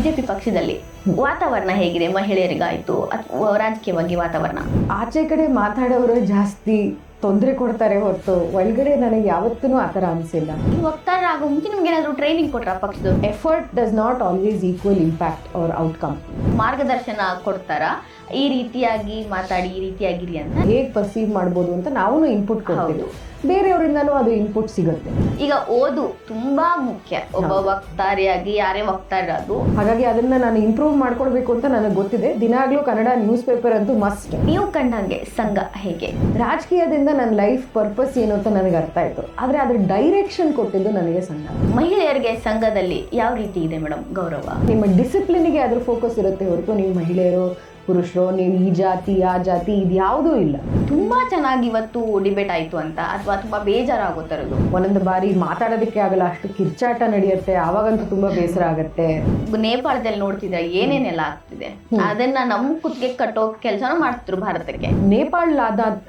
BJP ಪಕ್ಷದಲ್ಲಿ ವಾತಾವರಣ ಹೇಗಿದೆ? ಮಹಿಳೆಯರಿಗಾಯ್ತು ಅಥವಾ ರಾಜಕೀಯವಾಗಿ ವಾತಾವರಣ? ಆಚೆ ಕಡೆ ಮಾತಾಡೋರು ಜಾಸ್ತಿ ತೊಂದರೆ ಕೊಡ್ತಾರೆ ಹೊರತು ಒಳಗಡೆ ನನಗೆ ಯಾವತ್ತೂ ಆ ಥರ ಅನಿಸಿಲ್ಲ. ನೀವು ವಕ್ತಾರರಾಗೋ ಮುಂಚೆ ನಿಮ್ಗೆ ಏನಾದರೂ ಟ್ರೈನಿಂಗ್ ಕೊಟ್ರ ಪಕ್ಷದ? Effort does not always equal impact or outcome. ಮಾರ್ಗದರ್ಶನ ಕೊಡ್ತಾರ, ಈ ರೀತಿಯಾಗಿ ಮಾತಾಡಿ, ಈ ರೀತಿಯಾಗಿರಿ ಅಂತ ಹೇಗೆ ಪರ್ಸೀವ್ ಮಾಡ್ಬೋದು ಅಂತ ನಾವು ಇನ್ಪುಟ್ ಕೊಡ್ತೀವಿ, ಬೇರೆಯವರಿಂದನೂ ಅದು ಇನ್ಪುಟ್ ಸಿಗುತ್ತೆ. ಈಗ ಓದು ತುಂಬಾ ಮುಖ್ಯ, ಒಬ್ಬ ವಕ್ತಾರಿಯಾಗಿ ಯಾರೇ ವಕ್ತಾರದು. ಹಾಗಾಗಿ ಅದನ್ನ ನಾನು ಇಂಪ್ರೂವ್ ಮಾಡ್ಕೊಳ್ಬೇಕು ಅಂತ ನನಗೆ ಗೊತ್ತಿದೆ. ದಿನಾಗ್ಲೂ ಕನ್ನಡ ನ್ಯೂಸ್ ಪೇಪರ್ ಅಂತೂ ಮಸ್ಟ್. ನೀವು ಕಂಡಂಗೆ ಸಂಘ ಹೇಗೆ? ರಾಜಕೀಯದಿಂದ ನನ್ನ ಲೈಫ್ ಪರ್ಪಸ್ ಏನು ಅಂತ ನನಗೆ ಅರ್ಥ ಆಯ್ತು, ಆದ್ರೆ ಅದ್ರ ಡೈರೆಕ್ಷನ್ ಕೊಟ್ಟಿದ್ದು ನನಗೆ ಸಂಘ. ಮಹಿಳೆಯರಿಗೆ ಸಂಘದಲ್ಲಿ ಯಾವ ರೀತಿ ಇದೆ ಮೇಡಮ್ ಗೌರವ? ನಿಮ್ಮ ಡಿಸಿಪ್ಲಿನ್ಗೆ ಅದ್ರ ಫೋಕಸ್ ಇರುತ್ತೆ ಹೊರತು ನೀವು ಮಹಿಳೆಯರು ಪುರುಷರು ನೀವು ಈ ಜಾತಿ ಆ ಜಾತಿ ಇದು ಯಾವುದೂ ಇಲ್ಲ. ತುಂಬಾ ಚೆನ್ನಾಗಿ ಇವತ್ತು ಡಿಬೇಟ್ ಆಯ್ತು ಅಂತ ಅಥವಾ ತುಂಬಾ ಬೇಜಾರಾಗೋ ಥರದ್ದು? ಒಂದೊಂದು ಬಾರಿ ಮಾತಾಡೋದಕ್ಕೆ ಆಗಲ್ಲ, ಅಷ್ಟು ಕಿರ್ಚಾಟ ನಡೆಯುತ್ತೆ, ಆವಾಗಂತೂ ತುಂಬಾ ಬೇಸರ ಆಗತ್ತೆ. ನೇಪಾಳದಲ್ಲಿ ನೋಡ್ತಿದ್ರೆ ಏನೇನೆಲ್ಲ ಆಗ್ತಿದೆ, ಅದನ್ನ ನಮ್ಮ ಕುತ್ತಿಗೆ ಕಟ್ಟೋ ಕೆಲಸನೂ ಮಾಡ್ತಿದ್ರು ಭಾರತಕ್ಕೆ. ನೇಪಾಳ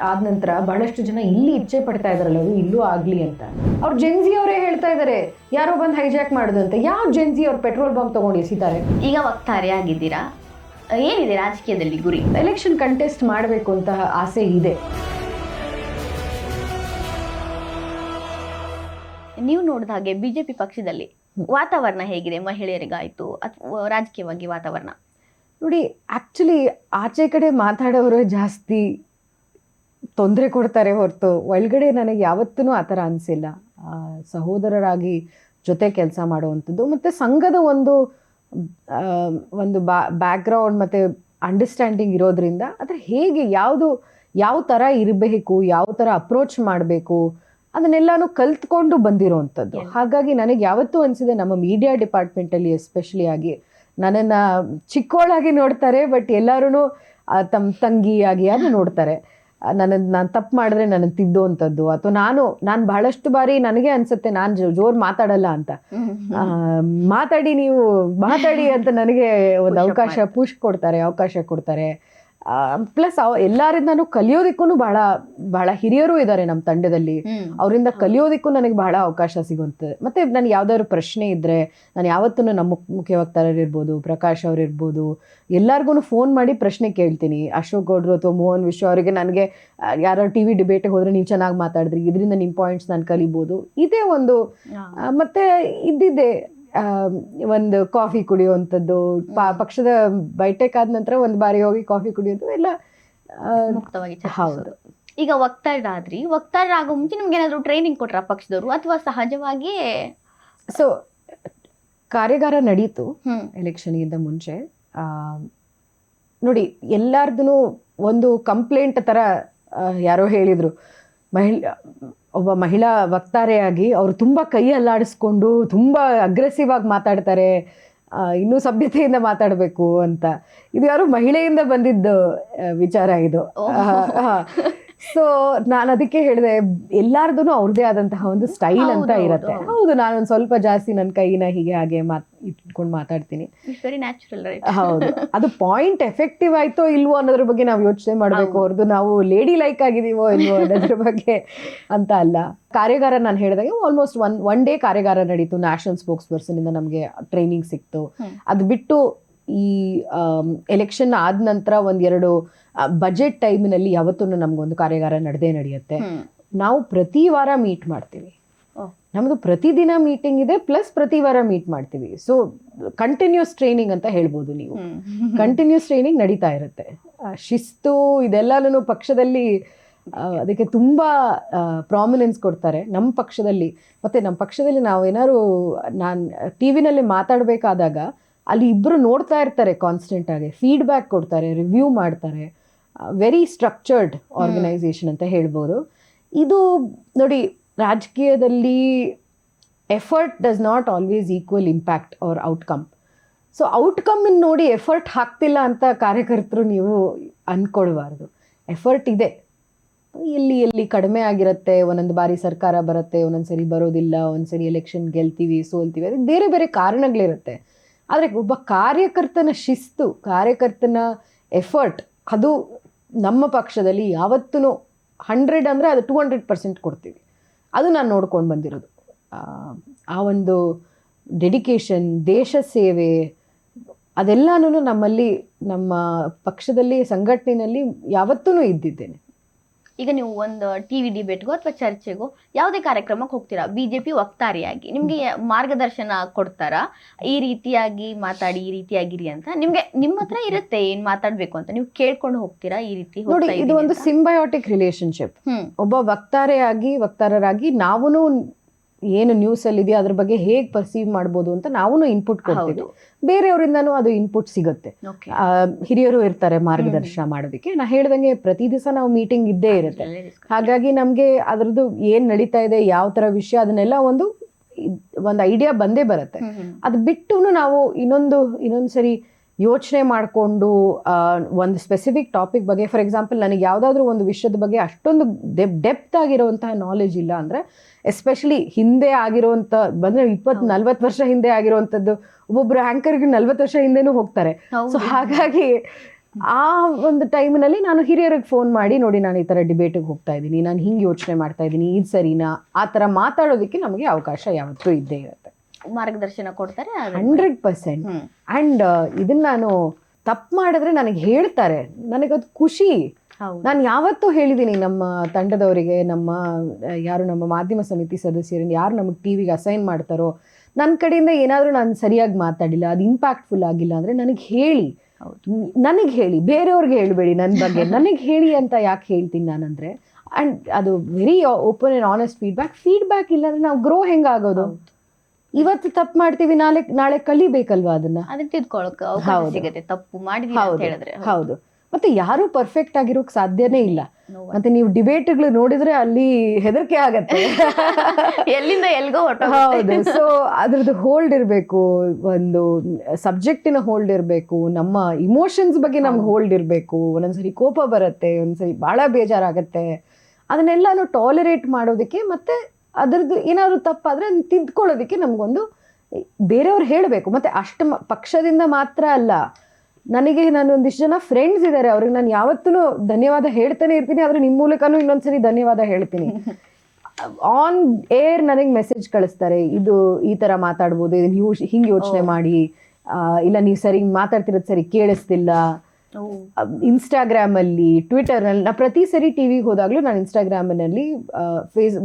ಆದ ನಂತರ ಬಹಳಷ್ಟು ಜನ ಇಲ್ಲಿ ಇಚ್ಛೆ ಪಡ್ತಾ ಇದಾರಲ್ಲ ಅದು ಇಲ್ಲೂ ಆಗ್ಲಿ ಅಂತ. ಅವ್ರು ಜೆನ್ಜಿ ಅವರೇ ಹೇಳ್ತಾ ಇದಾರೆ ಯಾರೋ ಬಂದು ಹೈಜಾಕ್ ಮಾಡುದು ಅಂತ. ಯಾವ ಜೆನ್ಜಿ ಅವ್ರು ಪೆಟ್ರೋಲ್ ಬಾಂಬ್ ತಗೊಂಡು ಎಸಿತಾರೆ? ಈಗ ವಕ್ತಾರೆ ಆಗಿದ್ದೀರಾ, ಏನಿದೆ ರಾಜಕೀಯದಲ್ಲಿ ಗುರಿ? ಎಲೆಕ್ಷನ್ ಕಂಟೆಸ್ಟ್ ಮಾಡಬೇಕು ಅಂತ ಆಸೆ ಇದೆ. ನೀವು ನೋಡಿದ ಹಾಗೆ ಬಿಜೆಪಿ ಪಕ್ಷದಲ್ಲಿ ವಾತಾವರಣ ಹೇಗಿದೆ? ಮಹಿಳೆಯರಿಗಾಯ್ತು ಅಥವಾ ರಾಜಕೀಯವಾಗಿ ವಾತಾವರಣ? ನೋಡಿ, ಆಕ್ಚುಲಿ ಆಚೆ ಕಡೆ ಮಾತಾಡೋರು ಜಾಸ್ತಿ ತೊಂದರೆ ಕೊಡ್ತಾರೆ ಹೊರತು ಒಳಗಡೆ ನನಗೆ ಯಾವತ್ತೂ ಆ ಥರ ಅನಿಸಿಲ್ಲ. ಸಹೋದರರಾಗಿ ಜೊತೆ ಕೆಲಸ ಮಾಡುವಂಥದ್ದು ಮತ್ತು ಸಂಘದ ಒಂದು ಬ್ಯಾಕ್ಗ್ರೌಂಡ್ ಮತ್ತು ಅಂಡರ್ಸ್ಟ್ಯಾಂಡಿಂಗ್ ಇರೋದ್ರಿಂದ ಅದ್ರ ಹೇಗೆ ಯಾವ ಥರ ಇರಬೇಕು, ಯಾವ ಥರ ಅಪ್ರೋಚ್ ಮಾಡಬೇಕು ಅದನ್ನೆಲ್ಲನೂ ಕಲ್ತ್ಕೊಂಡು ಬಂದಿರೋವಂಥದ್ದು. ಹಾಗಾಗಿ ನನಗೆ ಯಾವತ್ತೂ ಅನಿಸಿದೆ ನಮ್ಮ ಮೀಡಿಯಾ ಡಿಪಾರ್ಟ್ಮೆಂಟಲ್ಲಿ ಎಸ್ಪೆಷಲಿ ಆಗಿ ನನ್ನನ್ನು ಚಿಕ್ಕವಳಾಗಿ ನೋಡ್ತಾರೆ, ಬಟ್ ಎಲ್ಲರೂ ತಮ್ಮ ತಂಗಿಯಾಗಿ ಅದು ನೋಡ್ತಾರೆ. ನಾನು ತಪ್ಪು ಮಾಡಿದ್ರೆ ನನ್ನನ್ನು ತಿದ್ದುವಂಥದ್ದು ಅಥವಾ ನಾನು ಬಹಳಷ್ಟು ಬಾರಿ ನನಗೆ ಅನ್ಸುತ್ತೆ ನಾನು ಜೋರು ಮಾತಾಡಲ್ಲ ಅಂತ. ಮಾತಾಡಿ ಅಂತ ನನಗೆ ಒಂದು ಅವಕಾಶ ಕೊಡ್ತಾರೆ. ಪ್ಲಸ್ ಎಲ್ಲರಿಂದನೂ ಕಲಿಯೋದಕ್ಕೂ ಬಹಳ ಹಿರಿಯರು ಇದ್ದಾರೆ ನಮ್ಮ ತಂಡದಲ್ಲಿ. ಅವರಿಂದ ಕಲಿಯೋದಕ್ಕೂ ನನಗೆ ಬಹಳ ಅವಕಾಶ ಸಿಗುತ್ತೆ. ಮತ್ತೆ ನನಗೆ ಯಾವ್ದಾದ್ರು ಪ್ರಶ್ನೆ ಇದ್ರೆ ನಾನು ಯಾವತ್ತೂ ನಮ್ಮ ಮುಖ್ಯ ವಕ್ತಾರರು ಇರ್ಬೋದು, ಪ್ರಕಾಶ್ ಅವ್ರು ಇರ್ಬೋದು, ಎಲ್ಲರಿಗೂ ಫೋನ್ ಮಾಡಿ ಪ್ರಶ್ನೆ ಕೇಳ್ತೀನಿ. ಅಶೋಕ್ ಗೌಡ್ರು ಅಥವಾ ಮೋಹನ್ ವಿಶ್ವ ಅವರಿಗೆ ನನಗೆ ಯಾರು TV ಡಿಬೇಟಿಗೆ ಹೋದ್ರೆ ನೀವು ಚೆನ್ನಾಗಿ ಮಾತಾಡಿದ್ರಿ, ಇದರಿಂದ ನಿಮ್ಮ ಪಾಯಿಂಟ್ಸ್ ನಾನು ಕಲಿಬೋದು, ಇದೇ ಒಂದು. ಮತ್ತೆ ಇದ್ದಿದ್ದೆ ಒಂದು ಕಾಫಿ ಕುಡಿಯುವಂಥದ್ದು, ಪಕ್ಷದ ಬೈಟೆಕ್ ಆದ ನಂತರ ಒಂದು ಬಾರಿ ಹೋಗಿ ಕಾಫಿ ಕುಡಿಯೋದು ಎಲ್ಲ ಮುಕ್ತವಾಗಿ. ಹೌದು. ಈಗ ವಕ್ತಾರರಾಗೋ ಮುಂಚೆ ನಿಮ್ಗೆ ಏನಾದ್ರು ಟ್ರೈನಿಂಗ್ ಕೊಟ್ರ ಪಕ್ಷದವರು ಅಥವಾ ಸಹಜವಾಗಿ? ಸೊ ಕಾರ್ಯಾಗಾರ ನಡೀತು ಎಲೆಕ್ಷನ್ಗಿಂತ ಮುಂಚೆ. ನೋಡಿ, ಎಲ್ಲಾರ್ದು ಒಂದು ಕಂಪ್ಲೇಂಟ್ ಥರ ಯಾರೋ ಹೇಳಿದರು, ಒಬ್ಬ ಮಹಿಳಾ ವಕ್ತಾರೆಯಾಗಿ ಅವರು ತುಂಬ ಕೈ ಅಲ್ಲಾಡಿಸ್ಕೊಂಡು ತುಂಬ ಅಗ್ರೆಸಿವ್ ಆಗಿ ಮಾತಾಡ್ತಾರೆ, ಇನ್ನೂ ಸಭ್ಯತೆಯಿಂದ ಮಾತಾಡಬೇಕು ಅಂತ. ಇದು ಯಾರು ಮಹಿಳೆಯಿಂದ ಬಂದಿದ್ದ ವಿಚಾರ ಇದು. ಸೊ ನಾನು ಅದಕ್ಕೆ ಹೇಳಿದೆ, ಎಲ್ಲಾರ್ದು ಅವ್ರದ್ದೇ ಆದಂತಹ ಒಂದು ಸ್ಟೈಲ್ ಅಂತ ಇರುತ್ತೆ. ಹೌದು, ನಾನೊಂದು ಸ್ವಲ್ಪ ಜಾಸ್ತಿ ನನ್ನ ಕೈನ ಹೀಗೆ ಹಾಗೆ ಇಟ್ಕೊಂಡು ಮಾತಾಡ್ತೀನಿ. ಹೌದು, ಅದು ಪಾಯಿಂಟ್ ಎಫೆಕ್ಟಿವ್ ಆಯ್ತೋ ಇಲ್ವೋ ಅನ್ನೋದ್ರ ಬಗ್ಗೆ ನಾವು ಯೋಚನೆ ಮಾಡಬೇಕು ಹೊರತು ನಾವು ಲೇಡಿ ಲೈಕ್ ಆಗಿದೀವೋ ಇಲ್ವೋ ಅನ್ನೋದ್ರ ಬಗ್ಗೆ ಅಂತ ಅಲ್ಲ. ಕಾರ್ಯಾಗಾರ ನಾನು ಹೇಳಿದಾಗ ಆಲ್ಮೋಸ್ಟ್ ಒನ್ ಡೇ ಕಾರ್ಯಾಗಾರ ನಡೀತು. ನ್ಯಾಷನಲ್ ಸ್ಪೋಕ್ಸ್ ಪರ್ಸನ್ ಇಂದ ನಮಗೆ ಟ್ರೈನಿಂಗ್ ಸಿಕ್ತು. ಅದು ಬಿಟ್ಟು ಈ ಎಲೆಕ್ಷನ್ ಆದ ನಂತರ ಒಂದೆರಡು ಬಜೆಟ್ ಟೈಮಿನಲ್ಲಿ ಯಾವತ್ತೂ ನಮಗೊಂದು ಕಾರ್ಯಾಗಾರ ನಡೆಯುತ್ತೆ. ನಾವು ಪ್ರತಿ ವಾರ ಮೀಟ್ ಮಾಡ್ತೀವಿ. ನಮ್ಮದು ಪ್ರತಿದಿನ ಮೀಟಿಂಗ್ ಇದೆ, ಪ್ಲಸ್ ಪ್ರತಿ ವಾರ ಮೀಟ್ ಮಾಡ್ತೀವಿ. ಸೊ ಕಂಟಿನ್ಯೂಸ್ ಟ್ರೈನಿಂಗ್ ಅಂತ ಹೇಳ್ಬೋದು ನೀವು. ಕಂಟಿನ್ಯೂಸ್ ಟ್ರೈನಿಂಗ್ ನಡೀತಾ ಇರುತ್ತೆ. ಶಿಸ್ತು ಇದೆಲ್ಲನೂ ಪಕ್ಷದಲ್ಲಿ ಅದಕ್ಕೆ ತುಂಬ ಪ್ರಾಮಿನೆನ್ಸ್ ಕೊಡ್ತಾರೆ ನಮ್ಮ ಪಕ್ಷದಲ್ಲಿ. ಮತ್ತು ನಮ್ಮ ಪಕ್ಷದಲ್ಲಿ ನಾವು ಏನಾದ್ರು ನಾನು TV ನಲ್ಲಿ ಮಾತಾಡಬೇಕಾದಾಗ ಅಲ್ಲಿ ಇಬ್ಬರು ನೋಡ್ತಾ ಇರ್ತಾರೆ, ಕಾನ್ಸ್ಟೆಂಟ್ ಆಗಿ ಫೀಡ್ಬ್ಯಾಕ್ ಕೊಡ್ತಾರೆ, ರಿವ್ಯೂ ಮಾಡ್ತಾರೆ. ವೆರಿ ಸ್ಟ್ರಕ್ಚರ್ಡ್ ಆರ್ಗನೈಸೇಷನ್ ಅಂತ ಹೇಳ್ಬೋದು. ಇದು ನೋಡಿ, ರಾಜಕೀಯದಲ್ಲಿ effort does not always equal impact or outcome. So outcome ನೋಡಿ ಎಫರ್ಟ್ ಹಾಕ್ತಿಲ್ಲ ಅಂತ ಕಾರ್ಯಕರ್ತರು ನೀವು ಅಂದ್ಕೊಳ್ಬಾರ್ದು. ಎಫರ್ಟ್ ಇದೆ, ಎಲ್ಲಿ ಕಡಿಮೆ ಆಗಿರುತ್ತೆ. ಒಂದೊಂದು ಬಾರಿ ಸರ್ಕಾರ ಬರುತ್ತೆ, ಒಂದೊಂದ್ಸರಿ ಬರೋದಿಲ್ಲ, ಒಂದ್ಸರಿ ಎಲೆಕ್ಷನ್ ಗೆಲ್ತೀವಿ, ಸೋಲ್ತೀವಿ, ಅದಕ್ಕೆ ಬೇರೆ ಬೇರೆ ಕಾರಣಗಳಿರುತ್ತೆ. ಆದರೆ ಒಬ್ಬ ಕಾರ್ಯಕರ್ತನ ಶಿಸ್ತು, ಕಾರ್ಯಕರ್ತನ ಎಫರ್ಟ್, ಅದು ನಮ್ಮ ಪಕ್ಷದಲ್ಲಿ ಯಾವತ್ತೂ 100 ಅಂದರೆ ಅದು 200% ಕೊಡ್ತೀವಿ. ಅದು ನಾನು ನೋಡ್ಕೊಂಡು ಬಂದಿರೋದು. ಆ ಒಂದು ಡೆಡಿಕೇಶನ್, ದೇಶ ಸೇವೆ, ಅದೆಲ್ಲನೂ ನಮ್ಮಲ್ಲಿ ನಮ್ಮ ಪಕ್ಷದಲ್ಲಿ ಸಂಘಟನೆಯಲ್ಲಿ ಯಾವತ್ತೂ ಇದ್ದಿದ್ದೇನೆ. ಈಗ ನೀವು ಒಂದು ಟಿವಿ ಡಿಬೇಟ್ಗೋ ಅಥವಾ ಚರ್ಚೆಗೋ ಯಾವುದೇ ಕಾರ್ಯಕ್ರಮಕ್ಕೆ ಹೋಗ್ತೀರಾ, ಬಿಜೆಪಿ ವಕ್ತಾರಿಯಾಗಿ ನಿಮ್ಗೆ ಮಾರ್ಗದರ್ಶನ ಕೊಡ್ತಾರಾ, ಈ ರೀತಿಯಾಗಿ ಮಾತಾಡಿ, ಈ ರೀತಿಯಾಗಿರಿ ಅಂತ ನಿಮ್ಗೆ ನಿಮ್ಮ ಹತ್ರ ಇರುತ್ತೆ ಏನ್ ಮಾತಾಡ್ಬೇಕು ಅಂತ, ನೀವು ಕೇಳ್ಕೊಂಡು ಹೋಗ್ತೀರಾ ಈ ರೀತಿ ನೋಡಿ, ಇದು ಒಂದು ಸಿಂಬಯೋಟಿಕ್ ರಿಲೇಶನ್ಶಿಪ್. ಒಬ್ಬ ವಕ್ತಾರರಾಗಿ ನಾವೂನು ಏನು ನ್ಯೂಸ್ ಅಲ್ಲಿ ಇದೆಯೋ ಅದ್ರ ಬಗ್ಗೆ ಹೇಗ್ ಪರ್ಸೀವ್ ಮಾಡ್ಬೋದು ಅಂತ ನಾವೂನು ಇನ್ಪುಟ್ ಕೊಡ್ತೀವಿ, ಬೇರೆಯವರಿಂದನೂ ಅದು ಇನ್ಪುಟ್ ಸಿಗುತ್ತೆ. ಹಿರಿಯರು ಇರ್ತಾರೆ ಮಾರ್ಗದರ್ಶನ ಮಾಡೋದಕ್ಕೆ. ನಾ ಹೇಳ್ದಂಗೆ ಪ್ರತಿ ದಿವಸ ನಾವು ಮೀಟಿಂಗ್ ಇದ್ದೇ ಇರುತ್ತೆ. ಹಾಗಾಗಿ ನಮ್ಗೆ ಅದ್ರದ್ದು ಏನ್ ನಡೀತಾ ಇದೆ, ಯಾವ ತರ ವಿಷಯ, ಅದನ್ನೆಲ್ಲ ಒಂದು ಐಡಿಯಾ ಬಂದೇ ಬರುತ್ತೆ. ಅದು ಬಿಟ್ಟು ನಾವು ಇನ್ನೊಂದ್ಸರಿ ಯೋಚನೆ ಮಾಡಿಕೊಂಡು ಒಂದು ಸ್ಪೆಸಿಫಿಕ್ ಟಾಪಿಕ್ ಬಗ್ಗೆ, ಫಾರ್ ಎಕ್ಸಾಂಪಲ್ ನನಗೆ ಯಾವುದಾದ್ರೂ ಒಂದು ವಿಷಯದ ಬಗ್ಗೆ ಅಷ್ಟೊಂದು ಡೆಪ್ತ್ ಆಗಿರುವಂತಹ ನಾಲೆಜ್ ಇಲ್ಲ ಅಂದರೆ, ಎಸ್ಪೆಷಲಿ ಹಿಂದೆ ಆಗಿರುವಂಥ ಬಂದರೆ 20-40 ವರ್ಷ ಹಿಂದೆ ಆಗಿರುವಂಥದ್ದು, ಒಬ್ಬೊಬ್ಬರು ಆ್ಯಂಕರ್ಗೆ 40 ವರ್ಷ ಹಿಂದೆನೂ ಹೋಗ್ತಾರೆ. ಸೊ ಹಾಗಾಗಿ ಆ ಒಂದು ಟೈಮಿನಲ್ಲಿ ನಾನು ಹಿರಿಯರಿಗೆ ಫೋನ್ ಮಾಡಿ, ನೋಡಿ ನಾನು ಈ ಥರ ಡಿಬೇಟಿಗೆ ಹೋಗ್ತಾ ಇದ್ದೀನಿ, ನಾನು ಹಿಂಗೆ ಯೋಚನೆ ಮಾಡ್ತಾ ಇದ್ದೀನಿ, ಇದು ಸರಿನಾ, ಆ ಥರ ಮಾತಾಡೋದಕ್ಕೆ ನಮಗೆ ಅವಕಾಶ ಯಾವತ್ತೂ ಇದ್ದೇ ಇರುತ್ತೆ. ಮಾರ್ಗದರ್ಶನ ಕೊಡ್ತಾರೆ 100%. ಆ್ಯಂಡ್ ಇದನ್ನ ನಾನು ತಪ್ಪು ಮಾಡಿದ್ರೆ ನನಗೆ ಹೇಳ್ತಾರೆ, ನನಗದು ಖುಷಿ. ನಾನು ಯಾವತ್ತೂ ಹೇಳಿದ್ದೀನಿ ನಮ್ಮ ತಂಡದವರಿಗೆ, ನಮ್ಮ ಮಾಧ್ಯಮ ಸಮಿತಿ ಸದಸ್ಯರನ್ನು ಯಾರು ನಮಗೆ ಟಿವಿಗೆ ಅಸೈನ್ ಮಾಡ್ತಾರೋ, ನನ್ನ ಕಡೆಯಿಂದ ಏನಾದರೂ ನಾನು ಸರಿಯಾಗಿ ಮಾತಾಡಿಲ್ಲ, ಅದು ಇಂಪ್ಯಾಕ್ಟ್ಫುಲ್ ಆಗಿಲ್ಲ ಅಂದರೆ ನನಗೆ ಹೇಳಿ, ಬೇರೆಯವ್ರಿಗೆ ಹೇಳಬೇಡಿ ನನ್ನ ಬಗ್ಗೆ, ನನಗೆ ಹೇಳಿ ಅಂತ ಯಾಕೆ ಹೇಳ್ತೀನಿ ನಾನಂದರೆ. ಆ್ಯಂಡ್ ಅದು very open and honest feedback ಇಲ್ಲಾಂದರೆ ನಾವು ಗ್ರೋ ಹೆಂಗಾಗೋದು? ಇವತ್ತು ತಪ್ಪು ಮಾಡ್ತೀವಿ, ನಾಳೆ ಕಲಿಬೇಕಲ್ವಾ ಅದನ್ನ ತಿದ್ಕೊಳ್ಳೋಕೆ ಸಿಗುತ್ತೆ. ತಪ್ಪು ಮಾಡಿದ್ವಿ ಅಂತ ಹೇಳಿದ್ರೆ ಹೌದು. ಮತ್ತೆ ಯಾರು ಪರ್ಫೆಕ್ಟ್ ಆಗಿರೋಕ್ ಸಾಧ್ಯನೇ ಇಲ್ಲ. ಮತ್ತೆ ನೀವು ಡಿಬೇಟ್ಗಳು ನೋಡಿದ್ರೆ ಅಲ್ಲಿ ಹೆದರಿಕೆ ಆಗತ್ತೆ, ಎಲ್ಲಿಂದ ಎಲ್ಗೋ ಹೌದು. ಸೊ ಅದ್ರದ್ದು ಹೋಲ್ಡ್ ಇರಬೇಕು, ಒಂದು ಸಬ್ಜೆಕ್ಟಿನ ಹೋಲ್ಡ್ ಇರಬೇಕು, ನಮ್ಮ ಇಮೋಷನ್ಸ್ ಬಗ್ಗೆ ನಮ್ಗೆ ಹೋಲ್ಡ್ ಇರಬೇಕು. ಒಂದೊಂದ್ಸರಿ ಕೋಪ ಬರುತ್ತೆ, ಒಂದ್ಸರಿ ಬಹಳ ಬೇಜಾರಾಗತ್ತೆ. ಅದನ್ನೆಲ್ಲಾನು ಟಾಲರೇಟ್ ಮಾಡೋದಕ್ಕೆ, ಮತ್ತೆ ಅದರದ್ದು ಏನಾದರೂ ತಪ್ಪಾದರೆ ಅದನ್ನ ತಿದ್ಕೊಳ್ಳೋದಕ್ಕೆ ನಮಗೊಂದು ಬೇರೆಯವ್ರು ಹೇಳಬೇಕು. ಮತ್ತು ಅಷ್ಟು ಪಕ್ಷದಿಂದ ಮಾತ್ರ ಅಲ್ಲ, ನಾನು ಒಂದಿಷ್ಟು ಜನ ಫ್ರೆಂಡ್ಸ್ ಇದ್ದಾರೆ, ಅವ್ರಿಗೆ ನಾನು ಯಾವತ್ತೂ ಧನ್ಯವಾದ ಹೇಳ್ತಾನೆ ಇರ್ತೀನಿ. ಆದರೆ ನಿಮ್ಮ ಮೂಲಕನೂ ಇನ್ನೊಂದ್ಸರಿ ಧನ್ಯವಾದ ಹೇಳ್ತೀನಿ. ಆನ್ ಏರ್ ನನಗೆ ಮೆಸೇಜ್ ಕಳಿಸ್ತಾರೆ, ಇದು ಈ ಥರ ಮಾತಾಡ್ಬೋದು, ಇದನ್ನು ಹಿಂಗೆ ಯೋಚನೆ ಮಾಡಿ, ಇಲ್ಲ ನೀವು ಸರಿ ಮಾತಾಡ್ತಿರೋದು ಸರಿ ಕೇಳಿಸ್ತಿಲ್ಲ. ಇನ್ಸ್ಟಾಗ್ರಾಮಲ್ಲಿ, ಟ್ವಿಟರ್ನಲ್ಲಿ, ನಾ ಪ್ರತಿ ಸರಿ ಟಿವಿಗೆ ಹೋದಾಗಲೂ ನಾನು ಇನ್ಸ್ಟಾಗ್ರಾಮ್ನಲ್ಲಿ,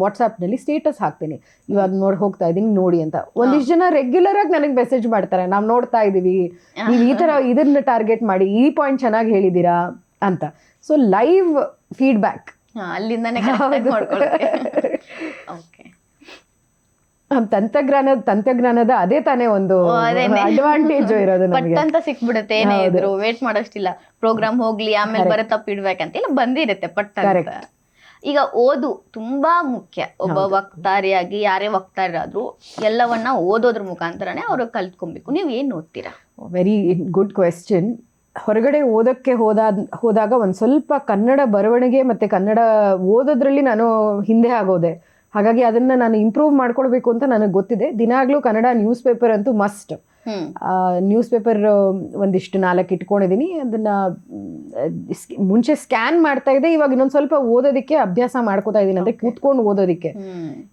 ವಾಟ್ಸಾಪ್ನಲ್ಲಿ ಸ್ಟೇಟಸ್ ಹಾಕ್ತೀನಿ, ಇವಾಗ ಹೋಗ್ತಾ ಇದ್ದೀನಿ ನೋಡಿ ಅಂತ. ಒಂದಿಷ್ಟು ಜನ ರೆಗ್ಯುಲರ್ ಆಗಿ ನನಗೆ ಮೆಸೇಜ್ ಮಾಡ್ತಾರೆ, ನಾವು ನೋಡ್ತಾ ಇದ್ದೀವಿ, ನೀವು ಈ ಥರ ಇದನ್ನ ಟಾರ್ಗೆಟ್ ಮಾಡಿ, ಈ ಪಾಯಿಂಟ್ ಚೆನ್ನಾಗಿ ಹೇಳಿದ್ದೀರಾ ಅಂತ. ಸೊ ಲೈವ್ ಫೀಡ್ಬ್ಯಾಕ್ ಅಲ್ಲಿಂದನೇ ತಂತ್ರಜ್ಞಾನದ ಅದೇ ತಾನೇ ಒಂದು ಅಡ್ವಾಂಟೇಜ್ ಇರೋದು. ಪಟ್ಟಂತ ಸಿಕ್ಬಿಡುತ್ತೆ, ಏನೇ ಇದ್ರು ವೇಟ್ ಮಾಡೋಷ್ಟಿಲ್ಲ, ಪ್ರೋಗ್ರಾಮ್ ಹೋಗ್ಲಿ ಆಮೇಲೆ ಬರೋ ತಪ್ಪು ಇಡ್ಬೇಕಂತ ಎಲ್ಲ ಬಂದಿರುತ್ತೆ ಪಟ್ಟ. ಈಗ ಓದು ತುಂಬಾ ಮುಖ್ಯ. ಒಬ್ಬ ವಕ್ತಾರಿಯಾಗಿ ಯಾರೇ ವಕ್ತಾರರಾದ್ರೂ ಎಲ್ಲವನ್ನ ಓದೋದ್ರ ಮುಖಾಂತರನೇ ಅವ್ರು ಕಲ್ತ್ಕೊಬೇಕು. ನೀವು ಏನ್ ಓದ್ತೀರಾ? Very good question. ಹೊರಗಡೆ ಓದಕ್ಕೆ ಹೋದಾಗ ಒಂದು ಸ್ವಲ್ಪ ಕನ್ನಡ ಬರವಣಿಗೆ ಮತ್ತು ಕನ್ನಡ ಓದೋದ್ರಲ್ಲಿ ನಾನು ಹಿಂದೆ ಆಗೋದೆ. ಹಾಗಾಗಿ ಅದನ್ನ ನಾನು ಇಂಪ್ರೂವ್ ಮಾಡ್ಕೊಳ್ಬೇಕು ಅಂತ ನನಗೆ ಗೊತ್ತಿದೆ. ದಿನಾಗ್ಲೂ ಕನ್ನಡ ನ್ಯೂಸ್ ಪೇಪರ್ ಅಂತೂ ಮಸ್ಟ್. ನ್ಯೂಸ್ ಪೇಪರ್ ಒಂದಿಷ್ಟು 4 ಇಟ್ಕೊಂಡಿದ್ದೀನಿ. ಅದನ್ನ ಮುಂಚೆ ಸ್ಕ್ಯಾನ್ ಮಾಡ್ತಾ ಇದ್ದೆ, ಇವಾಗ ಇನ್ನೊಂದು ಸ್ವಲ್ಪ ಓದೋದಕ್ಕೆ ಅಭ್ಯಾಸ ಮಾಡ್ಕೋತಾ ಇದ್ದೀನಿ, ಅಂದರೆ ಕೂತ್ಕೊಂಡು ಓದೋದಕ್ಕೆ.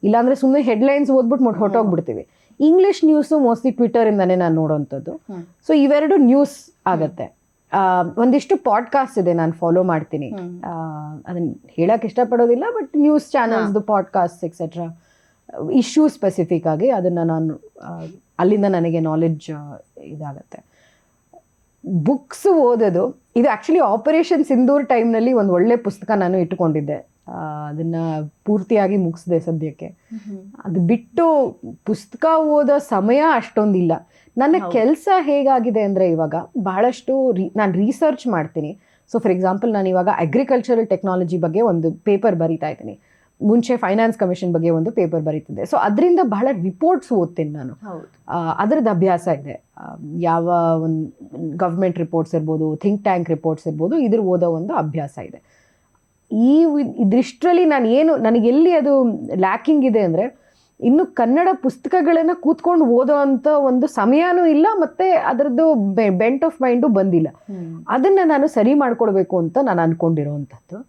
ಇಲ್ಲಾಂದ್ರೆ ಸುಮ್ಮನೆ ಹೆಡ್ಲೈನ್ಸ್ ಓದ್ಬಿಟ್ಟು ಹೊರಟೋಗ್ಬಿಡ್ತೀವಿ. ಇಂಗ್ಲಿಷ್ ನ್ಯೂಸು ಮೋಸ್ಟ್ಲಿ ಟ್ವಿಟರಿಂದಾನೇ ನಾನು ನೋಡೋವಂಥದ್ದು. ಸೊ ಇವೆರಡು ನ್ಯೂಸ್ ಆಗತ್ತೆ. ಒಂದಿಷ್ಟು ಪಾಡ್ಕಾಸ್ಟ್ ಇದೆ, ನಾನು ಫಾಲೋ ಮಾಡ್ತೀನಿ. ಅದನ್ನ ಹೇಳಕ್ ಇಷ್ಟಪಡೋದಿಲ್ಲ, ಬಟ್ ನ್ಯೂಸ್ ಚಾನಲ್ಸ್ದು ಪಾಡ್ಕಾಸ್ಟ್ ಎಕ್ಸೆಟ್ರಾ, ಇಶ್ಯೂ ಸ್ಪೆಸಿಫಿಕ್ ಆಗಿ ಅದನ್ನ ನಾನು ಅಲ್ಲಿಂದ ನನಗೆ ನಾಲೆಡ್ಜ್ ಇದಾಗತ್ತೆ. ಬುಕ್ಸ್ ಓದೋದು, ಇದು ಆ್ಯಕ್ಚುಲಿ ಆಪರೇಷನ್ ಸಿಂಧೂರ್ ಟೈಮ್ನಲ್ಲಿ ಒಂದು ಒಳ್ಳೆ ಪುಸ್ತಕ ನಾನು ಇಟ್ಟುಕೊಂಡಿದ್ದೆ, ಅದನ್ನ ಪೂರ್ತಿಯಾಗಿ ಮುಗಿಸಿದೆ ಸದ್ಯಕ್ಕೆ. ಅದು ಬಿಟ್ಟು ಪುಸ್ತಕ ಓದೋ ಸಮಯ ಅಷ್ಟೊಂದಿಲ್ಲ. ನನ್ನ ಕೆಲಸ ಹೇಗಾಗಿದೆ ಅಂದರೆ, ಇವಾಗ ಬಹಳಷ್ಟು ನಾನು ರಿಸರ್ಚ್ ಮಾಡ್ತೀನಿ. ಸೊ ಫಾರ್ ಎಕ್ಸಾಂಪಲ್, ನಾನು ಇವಾಗ ಅಗ್ರಿಕಲ್ಚರಲ್ ಟೆಕ್ನಾಲಜಿ ಬಗ್ಗೆ ಒಂದು ಪೇಪರ್ ಬರಿತಾ ಇದ್ದೀನಿ. ಮುಂಚೆ ಫೈನಾನ್ಸ್ ಕಮಿಷನ್ ಬಗ್ಗೆ ಒಂದು ಪೇಪರ್ ಬರೀತಿದ್ದೆ. ಸೊ ಅದರಿಂದ ಬಹಳ ರಿಪೋರ್ಟ್ಸ್ ಓದ್ತೀನಿ ನಾನು. ಅದರದ್ದು ಅಭ್ಯಾಸ ಇದೆ. ಯಾವ ಒಂದು ಗವರ್ಮೆಂಟ್ ರಿಪೋರ್ಟ್ಸ್ ಇರ್ಬೋದು, ಥಿಂಕ್ ಟ್ಯಾಂಕ್ ರಿಪೋರ್ಟ್ಸ್ ಇರ್ಬೋದು, ಇದ್ರ ಓದೋ ಒಂದು ಅಭ್ಯಾಸ ಇದೆ. ಇದಿಷ್ಟರಲ್ಲಿ ನನಗೆ ಎಲ್ಲಿ ಅದು ಲ್ಯಾಕಿಂಗ್ ಇದೆ ಅಂದರೆ, ಇನ್ನು ಕನ್ನಡ ಪುಸ್ತಕಗಳನ್ನು ಕೂತ್ಕೊಂಡು ಓದೋ ಅಂಥ ಒಂದು ಸಮಯನೂ ಇಲ್ಲ, ಮತ್ತು ಅದರದ್ದು ಬೆಂಟ್ ಆಫ್ ಮೈಂಡು ಬಂದಿಲ್ಲ. ಅದನ್ನು ನಾನು ಸರಿ ಮಾಡ್ಕೊಳ್ಬೇಕು ಅಂತ ನಾನು ಅಂದ್ಕೊಂಡಿರೋವಂಥದ್ದು.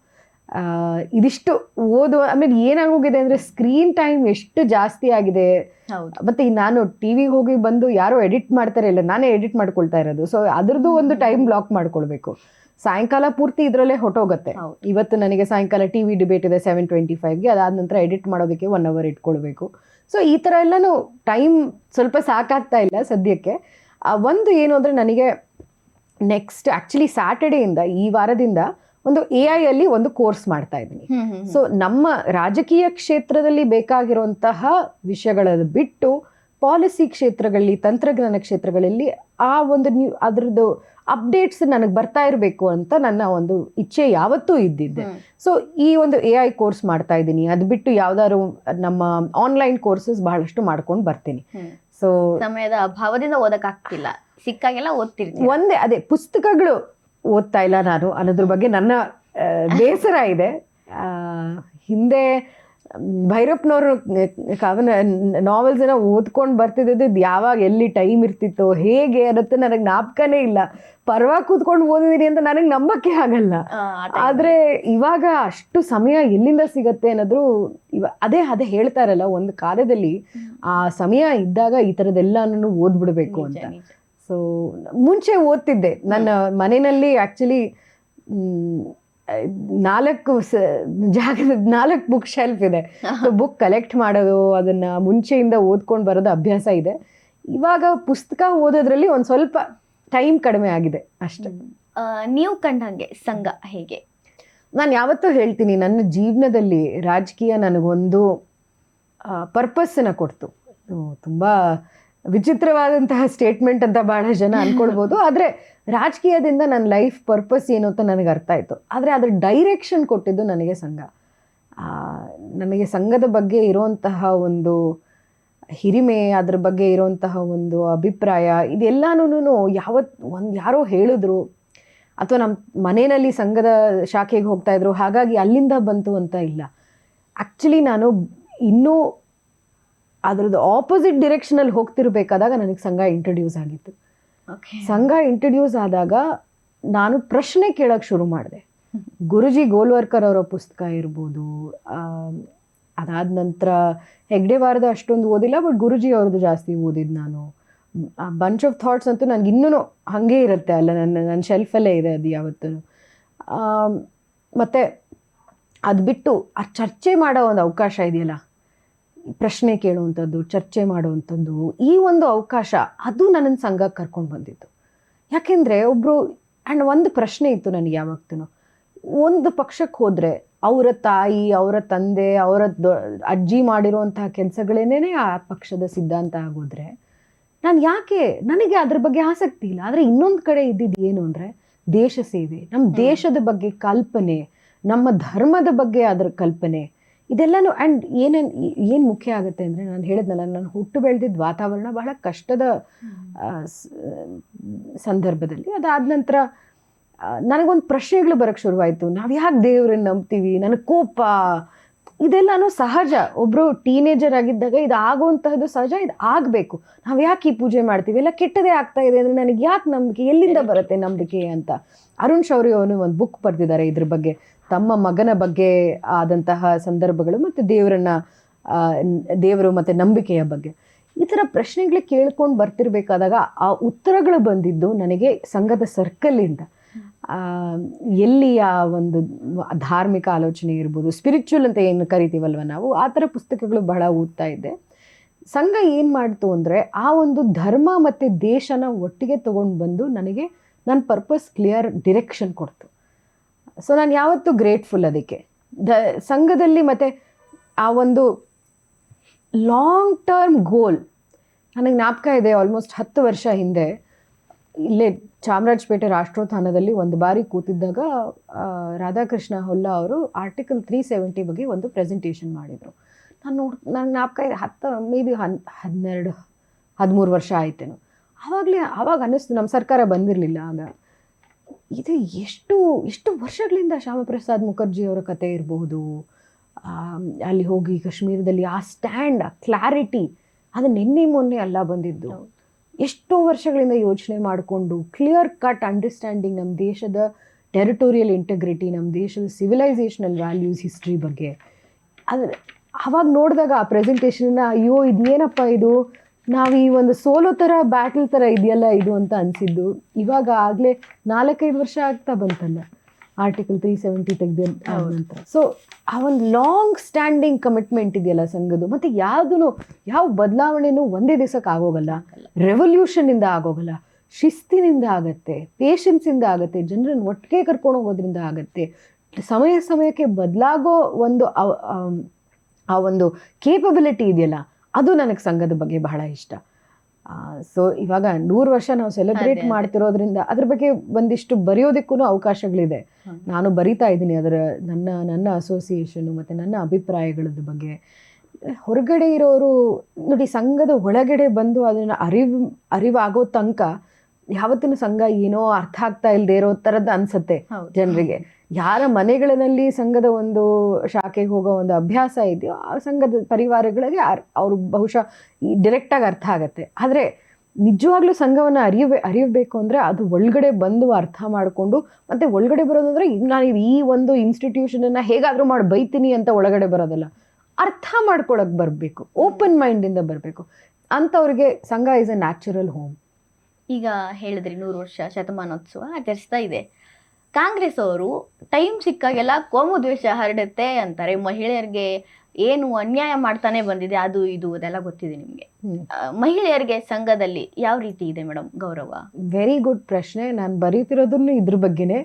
ಇದಿಷ್ಟು ಓದುವ ಆಮೇಲೆ ಏನಾಗೋಗಿದೆ ಅಂದರೆ ಸ್ಕ್ರೀನ್ ಟೈಮ್ ಎಷ್ಟು ಜಾಸ್ತಿ ಆಗಿದೆ. ಹೌದು ಮತ್ತು ನಾನು ಟಿ ವಿಗೆ ಹೋಗಿ ಬಂದು ಯಾರೋ ಎಡಿಟ್ ಮಾಡ್ತಾರೆ ಇಲ್ಲ, ನಾನೇ ಎಡಿಟ್ ಮಾಡ್ಕೊಳ್ತಾ ಇರೋದು. ಸೊ ಅದ್ರದ್ದು ಒಂದು ಟೈಮ್ ಬ್ಲಾಕ್ ಮಾಡ್ಕೊಳ್ಬೇಕು. ಸಾಯಂಕಾಲ ಪೂರ್ತಿ ಇದರಲ್ಲೇ ಹೊಟ್ಟೋಗುತ್ತೆ. ಇವತ್ತು ನನಗೆ ಸಾಯಂಕಾಲ ಟಿ ವಿ ಡಿಬೇಟ್ ಇದೆ 7:25ಗೆ, ಅದಾದ ನಂತರ ಎಡಿಟ್ ಮಾಡೋದಕ್ಕೆ 1 hour ಇಟ್ಕೊಳ್ಬೇಕು. ಸೊ ಈ ಥರ ಎಲ್ಲನೂ ಟೈಮ್ ಸ್ವಲ್ಪ ಸಾಕಾಗ್ತಾ ಇಲ್ಲ ಸದ್ಯಕ್ಕೆ. ಒಂದು ಏನು ಅಂದರೆ ನನಗೆ ನೆಕ್ಸ್ಟ್ ಆ್ಯಕ್ಚುಲಿ ಸ್ಯಾಟರ್ಡೇಯಿಂದ ಈ ವಾರದಿಂದ ಒಂದು AI ಅಲ್ಲಿ ಒಂದು ಕೋರ್ಸ್ ಮಾಡ್ತಾ ಇದ್ದೀನಿ. ಸೊ ನಮ್ಮ ರಾಜಕೀಯ ಕ್ಷೇತ್ರದಲ್ಲಿ ಬೇಕಾಗಿರುವಂತಹ ವಿಷಯಗಳನ್ನು ಬಿಟ್ಟು ಪಾಲಿಸಿ ಕ್ಷೇತ್ರಗಳಲ್ಲಿ, ತಂತ್ರಜ್ಞಾನ ಕ್ಷೇತ್ರಗಳಲ್ಲಿ ಆ ಒಂದು ಅದರದ್ದು ಅಪ್ಡೇಟ್ಸ್ ನನಗೆ ಬರ್ತಾ ಇರಬೇಕು ಅಂತ ನನ್ನ ಒಂದು ಇಚ್ಛೆ ಯಾವತ್ತೂ ಇದ್ದಿದ್ದೆ. ಸೊ ಈ ಒಂದು AI ಕೋರ್ಸ್ ಮಾಡ್ತಾ ಇದ್ದೀನಿ. ಅದು ಬಿಟ್ಟು ಯಾವ್ದಾದ್ರು ನಮ್ಮ ಆನ್ಲೈನ್ ಕೋರ್ಸಸ್ ಬಹಳಷ್ಟು ಮಾಡ್ಕೊಂಡು ಬರ್ತೀನಿ. ಸೊ ಸಮಯದ ಅಭಾವದಿಂದ ಓದಕ್ಕಾಗ್ತಿಲ್ಲ, ಸಿಕ್ಕಾಗೆಲ್ಲ ಓದ್ತಿರ್ತೀನಿ. ಒಂದೇ ಅದೇ ಪುಸ್ತಕಗಳು ಓದ್ತಾ ಇಲ್ಲ ನಾನು ಅನ್ನೋದ್ರ ಬಗ್ಗೆ ನನ್ನ ಬೇಸರ ಇದೆ. ಹಿಂದೆ ಭೈರಪ್ಪನವರು ನಾವೆಲ್ಸನ್ನ ಓದ್ಕೊಂಡು ಬರ್ತಿದ್ದು ಯಾವಾಗ ಎಲ್ಲಿ ಟೈಮ್ ಇರ್ತಿತ್ತೋ ಹೇಗೆ ಅನ್ನತ್ತೆ ನನಗೆ ಜ್ಞಾಪಕನೇ ಇಲ್ಲ. ಪರ್ವಾ ಕೂತ್ಕೊಂಡು ಓದಿದೀನಿ ಅಂತ ನನಗೆ ನಂಬಕ್ಕೆ ಆಗಲ್ಲ. ಆದರೆ ಇವಾಗ ಅಷ್ಟು ಸಮಯ ಎಲ್ಲಿಂದ ಸಿಗತ್ತೆ ಅನ್ನೋದು ಅದೇ ಹೇಳ್ತಾ ಇರಲ್ಲ, ಒಂದು ಕಾಲದಲ್ಲಿ ಆ ಸಮಯ ಇದ್ದಾಗ ಈ ಥರದ್ದೆಲ್ಲನೂ ಓದ್ಬಿಡ್ಬೇಕು ಅಂತ. ಸೊ ಮುಂಚೆ ಓದ್ತಿದ್ದೆ. ನನ್ನ ಮನೆಯಲ್ಲಿ ಆ್ಯಕ್ಚುಲಿ 4 ಬುಕ್ ಶೆಲ್ಫ್ ಇದೆ. ಸೊ ಬುಕ್ ಕಲೆಕ್ಟ್ ಮಾಡೋದು, ಅದನ್ನು ಮುಂಚೆಯಿಂದ ಓದ್ಕೊಂಡು ಬರೋದು ಅಭ್ಯಾಸ ಇದೆ. ಇವಾಗ ಪುಸ್ತಕ ಓದೋದ್ರಲ್ಲಿ ಒಂದು ಸ್ವಲ್ಪ ಟೈಮ್ ಕಡಿಮೆ ಆಗಿದೆ ಅಷ್ಟೆ. ನೀವು ಕಂಡಂಗೆ ಸಂಘ ಹೇಗೆ? ನಾನು ಯಾವತ್ತೂ ಹೇಳ್ತೀನಿ, ನನ್ನ ಜೀವನದಲ್ಲಿ ರಾಜಕೀಯ ನನಗೊಂದು ಪರ್ಪಸ್ಸನ್ನು ಕೊಡ್ತು. ತುಂಬ ವಿಚಿತ್ರವಾದಂತಹ ಸ್ಟೇಟ್ಮೆಂಟ್ ಅಂತ ಭಾಳ ಜನ ಅಂದ್ಕೊಳ್ಬೋದು, ಆದರೆ ರಾಜಕೀಯದಿಂದ ನನ್ನ ಲೈಫ್ ಪರ್ಪಸ್ ಏನು ಅಂತ ನನಗೆ ಅರ್ಥ ಆಯಿತು. ಆದರೆ ಅದರ ಡೈರೆಕ್ಷನ್ ಕೊಟ್ಟಿದ್ದು ನನಗೆ ಸಂಘ. ನನಗೆ ಸಂಘದ ಬಗ್ಗೆ ಇರೋಂತಹ ಒಂದು ಹಿರಿಮೆ, ಅದ್ರ ಬಗ್ಗೆ ಇರೋಂತಹ ಒಂದು ಅಭಿಪ್ರಾಯ, ಇದೆಲ್ಲನೂ ಯಾರೋ ಹೇಳಿದ್ರು ಅಥವಾ ನಮ್ಮ ಮನೆಯಲ್ಲಿ ಸಂಘದ ಶಾಖೆಗೆ ಹೋಗ್ತಾಯಿದ್ರು ಹಾಗಾಗಿ ಅಲ್ಲಿಂದ ಬಂತು ಅಂತ ಇಲ್ಲ. ಆ್ಯಕ್ಚುಲಿ ನಾನು ಇನ್ನೂ ಅದರದ್ದು ಆಪೋಸಿಟ್ ಡಿರೆಕ್ಷನಲ್ಲಿ ಹೋಗ್ತಿರ್ಬೇಕಾದಾಗ ನನಗೆ ಸಂಘ ಇಂಟ್ರಡ್ಯೂಸ್ ಆಗಿತ್ತು. ಸಂಘ ಇಂಟ್ರಡ್ಯೂಸ್ ಆದಾಗ ನಾನು ಪ್ರಶ್ನೆ ಕೇಳೋಕ್ಕೆ ಶುರು ಮಾಡಿದೆ. ಗುರುಜಿ ಗೋಲ್ವರ್ಕರ್ ಅವರ ಪುಸ್ತಕ ಇರ್ಬೋದು, ಅದಾದ ನಂತರ ಹೆಗ್ಡೆವಾರದ ಅಷ್ಟೊಂದು ಓದಿಲ್ಲ, ಬಟ್ ಗುರುಜಿ ಅವ್ರದ್ದು ಜಾಸ್ತಿ ಓದಿದ್ದು ನಾನು. ಬಂಚ್ ಆಫ್ ಥಾಟ್ಸ್ ಅಂತೂ ನನಗೆ ಇನ್ನೂ ಹಾಗೇ ಇರುತ್ತೆ, ಅಲ್ಲ ನನ್ನ ಶೆಲ್ಫಲ್ಲೇ ಇದೆ ಅದು ಯಾವತ್ತೂ. ಮತ್ತು ಅದು ಬಿಟ್ಟು ಆ ಚರ್ಚೆ ಮಾಡೋ ಒಂದು ಅವಕಾಶ ಇದೆಯಲ್ಲ, ಪ್ರಶ್ನೆ ಕೇಳುವಂಥದ್ದು, ಚರ್ಚೆ ಮಾಡುವಂಥದ್ದು, ಈ ಒಂದು ಅವಕಾಶ ಅದು ನನ್ನನ್ನು ಸಂಘಕ್ಕೆ ಕರ್ಕೊಂಡು ಬಂದಿತ್ತು. ಯಾಕೆಂದರೆ ಒಂದು ಪ್ರಶ್ನೆ ಇತ್ತು ನನಗೆ ಯಾವತ್ತೂ. ಒಂದು ಪಕ್ಷಕ್ಕೆ ಹೋದರೆ ಅವರ ತಾಯಿ, ಅವರ ತಂದೆ, ಅವರ ಅಜ್ಜಿ ಮಾಡಿರುವಂತಹ ಕೆಲಸಗಳೇನೇ ಆ ಪಕ್ಷದ ಸಿದ್ಧಾಂತ ಆಗೋದ್ರೆ ನನಗೆ ಅದ್ರ ಬಗ್ಗೆ ಆಸಕ್ತಿ ಇಲ್ಲ. ಆದರೆ ಇನ್ನೊಂದು ಕಡೆ ಇದ್ದಿದ್ದು ಏನು ಅಂದರೆ ದೇಶ ಸೇವೆ, ನಮ್ಮ ದೇಶದ ಬಗ್ಗೆ ಕಲ್ಪನೆ, ನಮ್ಮ ಧರ್ಮದ ಬಗ್ಗೆ ಅದರ ಕಲ್ಪನೆ, ಇದೆಲ್ಲನೂ. ಆ್ಯಂಡ್ ಏನು ಮುಖ್ಯ ಆಗುತ್ತೆ ಅಂದರೆ, ನಾನು ಹೇಳಿದ್ನಲ್ಲ, ನಾನು ಹುಟ್ಟು ಬೆಳೆದಿದ್ದ ವಾತಾವರಣ ಬಹಳ ಕಷ್ಟದ ಸಂದರ್ಭದಲ್ಲಿ. ಅದಾದ ನಂತರ ನನಗೊಂದು ಪ್ರಶ್ನೆಗಳು ಬರೋಕ್ಕೆ ಶುರುವಾಯಿತು. ನಾವು ಯಾಕೆ ದೇವ್ರನ್ನ ನಂಬ್ತೀವಿ, ನನಗೆ ಕೋಪ, ಇದೆಲ್ಲನೂ ಸಹಜ. ಒಬ್ಬರು ಟೀನೇಜರ್ ಆಗಿದ್ದಾಗ ಇದು ಆಗುವಂತಹದ್ದು ಸಹಜ, ಇದು ಆಗಬೇಕು. ನಾವು ಯಾಕೆ ಈ ಪೂಜೆ ಮಾಡ್ತೀವಿ, ಎಲ್ಲ ಕೆಟ್ಟದೇ ಆಗ್ತಾ ಇದೆ ಅಂದರೆ ನನಗೆ ಯಾಕೆ ನಂಬಿಕೆ, ಎಲ್ಲಿಂದ ಬರುತ್ತೆ ನಂಬಿಕೆ ಅಂತ. ಅರುಣ್ ಶೌರಿ ಅವನು ಒಂದು ಬುಕ್ ಬರೆದಿದ್ದಾರೆ ಇದ್ರ ಬಗ್ಗೆ, ತಮ್ಮ ಮಗನ ಬಗ್ಗೆ ಆದಂತಹ ಸಂದರ್ಭಗಳು ಮತ್ತು ದೇವರು ಮತ್ತು ನಂಬಿಕೆಯ ಬಗ್ಗೆ. ಈ ಥರ ಪ್ರಶ್ನೆಗಳು ಕೇಳ್ಕೊಂಡು ಬರ್ತಿರ್ಬೇಕಾದಾಗ ಆ ಉತ್ತರಗಳು ಬಂದಿದ್ದು ನನಗೆ ಸಂಘದ ಸರ್ಕಲ್ಲಿಂದ. ಎಲ್ಲಿ ಆ ಒಂದು ಧಾರ್ಮಿಕ ಆಲೋಚನೆ ಇರ್ಬೋದು, ಸ್ಪಿರಿಚುವಲ್ ಅಂತ ಏನು ಕರಿತೀವಲ್ವ ನಾವು, ಆ ಥರ ಪುಸ್ತಕಗಳು ಬಹಳ ಓದ್ತಾ ಇದ್ದೆ. ಸಂಘ ಏನು ಮಾಡ್ತು ಅಂದರೆ ಆ ಒಂದು ಧರ್ಮ ಮತ್ತು ದೇಶನ ಒಟ್ಟಿಗೆ ತೊಗೊಂಡು ಬಂದು ನನಗೆ ನನ್ನ ಪರ್ಪಸ್ ಕ್ಲಿಯರ್ ಡಿರೆಕ್ಷನ್ ಕೊಡ್ತು. ಸೊ ನಾನು ಯಾವತ್ತೂ ಗ್ರೇಟ್ಫುಲ್ ಅದಕ್ಕೆ. ಸಂಘದಲ್ಲಿ ಮತ್ತು ಆ ಒಂದು ಲಾಂಗ್ ಟರ್ಮ್ ಗೋಲ್ ನನಗೆ ಜ್ಞಾಪಕ ಇದೆ. ಆಲ್ಮೋಸ್ಟ್ 10 ವರ್ಷ ಹಿಂದೆ ಇಲ್ಲೇ ಚಾಮರಾಜಪೇಟೆ ರಾಷ್ಟ್ರೋತ್ಥಾನದಲ್ಲಿ ಒಂದು ಬಾರಿ ಕೂತಿದ್ದಾಗ ರಾಧಾಕೃಷ್ಣ ಹೊಲ್ಲ ಅವರು ಆರ್ಟಿಕಲ್ 370 ಬಗ್ಗೆ ಒಂದು ಪ್ರೆಸೆಂಟೇಷನ್ ಮಾಡಿದರು. ನನಗೆ ಜ್ಞಾಪಕ ಇದೆ, ಮೇ ಬಿ 12-13 ವರ್ಷ ಆಯ್ತೇನೋ. ಆವಾಗ ಅನ್ನಿಸ್ತು, ನಮ್ಮ ಸರ್ಕಾರ ಬಂದಿರಲಿಲ್ಲ ಆಗ, ಇದು ಎಷ್ಟು ವರ್ಷಗಳಿಂದ ಶ್ಯಾಮಪ್ರಸಾದ್ ಮುಖರ್ಜಿ ಅವರ ಕತೆ ಇರಬಹುದು, ಅಲ್ಲಿ ಹೋಗಿ ಕಾಶ್ಮೀರದಲ್ಲಿ ಆ ಸ್ಟ್ಯಾಂಡ್, ಆ ಕ್ಲಾರಿಟಿ, ಅದು ನಿನ್ನೆ ಮೊನ್ನೆ ಅಲ್ಲ ಬಂದಿದ್ದು. ಎಷ್ಟೋ ವರ್ಷಗಳಿಂದ ಯೋಚನೆ ಮಾಡಿಕೊಂಡು ಕ್ಲಿಯರ್ ಕಟ್ ಅಂಡರ್ಸ್ಟ್ಯಾಂಡಿಂಗ್ ನಮ್ಮ ದೇಶದ ಟೆರಿಟೋರಿಯಲ್ ಇಂಟೆಗ್ರಿಟಿ, ನಮ್ಮ ದೇಶದ ಸಿವಿಲೈಸೇಷನಲ್ ವ್ಯಾಲ್ಯೂಸ್, ಹಿಸ್ಟ್ರಿ ಬಗ್ಗೆ ಆದರೆ ಅವಾಗ ನೋಡಿದಾಗ ಆ ಪ್ರೆಸೆಂಟೇಷನ್ನ ಅಯ್ಯೋ ಇದೇನಪ್ಪ ಇದು, ನಾವು ಈ ಒಂದು ಸೋಲೋ ಥರ ಬ್ಯಾಟಲ್ ಥರ ಇದೆಯಲ್ಲ ಇದು ಅಂತ ಅನಿಸಿದ್ದು. ಇವಾಗ ಆಗಲೇ 4-5 ವರ್ಷ ಆಗ್ತಾ ಬಂತಲ್ಲ ಆರ್ಟಿಕಲ್ 370 ತೆಗೆದ ನಂತರ. ಸೊ ಆ ಒಂದು ಲಾಂಗ್ ಸ್ಟ್ಯಾಂಡಿಂಗ್ ಕಮಿಟ್ಮೆಂಟ್ ಇದೆಯಲ್ಲ ಸಂಘದ್ದು. ಮತ್ತು ಯಾವ ಬದಲಾವಣೆನೂ ಒಂದೇ ದಿವಸಕ್ಕೆ ಆಗೋಗಲ್ಲ, ರೆವಲ್ಯೂಷನಿಂದ ಆಗೋಗಲ್ಲ, ಶಿಸ್ತಿನಿಂದ ಆಗತ್ತೆ, ಪೇಷನ್ಸಿಂದ ಆಗತ್ತೆ, ಜನರನ್ನು ಒಟ್ಟಿಗೆ ಕರ್ಕೊಂಡು ಹೋಗೋದ್ರಿಂದ ಆಗತ್ತೆ, ಸಮಯಕ್ಕೆ ಬದಲಾಗೋ ಒಂದು ಆ ಒಂದು ಕೇಪಬಿಲಿಟಿ ಇದೆಯಲ್ಲ, ಅದು ನನಗೆ ಸಂಘದ ಬಗ್ಗೆ ಬಹಳ ಇಷ್ಟ. ಸೊ ಇವಾಗ 100 ವರ್ಷ ನಾವು ಸೆಲೆಬ್ರೇಟ್ ಮಾಡ್ತಿರೋದ್ರಿಂದ ಅದ್ರ ಬಗ್ಗೆ ಒಂದಿಷ್ಟು ಬರೆಯೋದಕ್ಕೂ ಅವಕಾಶಗಳಿದೆ. ನಾನು ಬರಿತಾ ಇದ್ದೀನಿ ಅದರ ನನ್ನ ಅಸೋಸಿಯೇಷನು ಮತ್ತು ನನ್ನ ಅಭಿಪ್ರಾಯಗಳ ಬಗ್ಗೆ. ಹೊರಗಡೆ ಇರೋರು ನೋಡಿ, ಸಂಘದ ಒಳಗಡೆ ಬಂದು ಅದನ್ನು ಅರಿವಾಗೋ ತನಕ ಯಾವತ್ತೂ ಸಂಘ ಏನೋ ಅರ್ಥ ಆಗ್ತಾ ಇಲ್ಲದೆ ಇರೋ ಥರದ್ದು ಅನ್ಸುತ್ತೆ ಜನರಿಗೆ. ಯಾರ ಮನೆಗಳಲ್ಲಿ ಸಂಘದ ಒಂದು ಶಾಖೆಗೆ ಹೋಗೋ ಒಂದು ಅಭ್ಯಾಸ ಇದೆಯೋ ಆ ಸಂಘದ ಪರಿವಾರಗಳಿಗೆ ಅವರು ಬಹುಶಃ ಡೈರೆಕ್ಟಾಗಿ ಅರ್ಥ ಆಗತ್ತೆ. ಆದರೆ ನಿಜವಾಗ್ಲೂ ಸಂಘವನ್ನು ಅರಿಯಬೇಕು ಅಂದರೆ ಅದು ಒಳಗಡೆ ಬಂದು ಅರ್ಥ ಮಾಡಿಕೊಂಡು, ಮತ್ತು ಒಳಗಡೆ ಬರೋದು ಅಂದರೆ ನಾನು ಈ ಒಂದು ಇನ್ಸ್ಟಿಟ್ಯೂಷನನ್ನು ಹೇಗಾದರೂ ಮಾಡಿ ಬೈತೀನಿ ಅಂತ ಒಳಗಡೆ ಬರೋದಲ್ಲ, ಅರ್ಥ ಮಾಡ್ಕೊಳಕ್ಕೆ ಬರಬೇಕು, ಓಪನ್ ಮೈಂಡಿಂದ ಬರಬೇಕು. ಅಂಥವ್ರಿಗೆ ಸಂಘ ಈಸ್ ಎ ನ್ಯಾಚುರಲ್ ಹೋಮ್. ಈಗ ಹೇಳಿದ್ರಿ 100 ವರ್ಷ ಶತಮಾನೋತ್ಸವ ಆಚರಿಸ್ತಾ ಇದೆ. ಕಾಂಗ್ರೆಸ್ ಅವರು ಟೈಮ್ ಸಿಕ್ಕಾಗೆಲ್ಲ ಕೋಮು ದ್ವೇಷ ಹರಡುತ್ತೆ ಅಂತಾರೆ, ಮಹಿಳೆಯರಿಗೆ ಏನು ಅನ್ಯಾಯ ಮಾಡ್ತಾನೆ ಬಂದಿದೆ ಅದು ಇದು ಅದೆಲ್ಲ ಗೊತ್ತಿದೆ ನಿಮಗೆ. ಮಹಿಳೆಯರಿಗೆ ಸಂಘದಲ್ಲಿ ಯಾವ ರೀತಿ ಇದೆ ಮೇಡಮ್ ಗೌರವ? ವೆರಿ ಗುಡ್ ಪ್ರಶ್ನೆ. ನಾನು ಬರೀತಿರೋದನ್ನು ಇದ್ರ ಬಗ್ಗೆನೇ.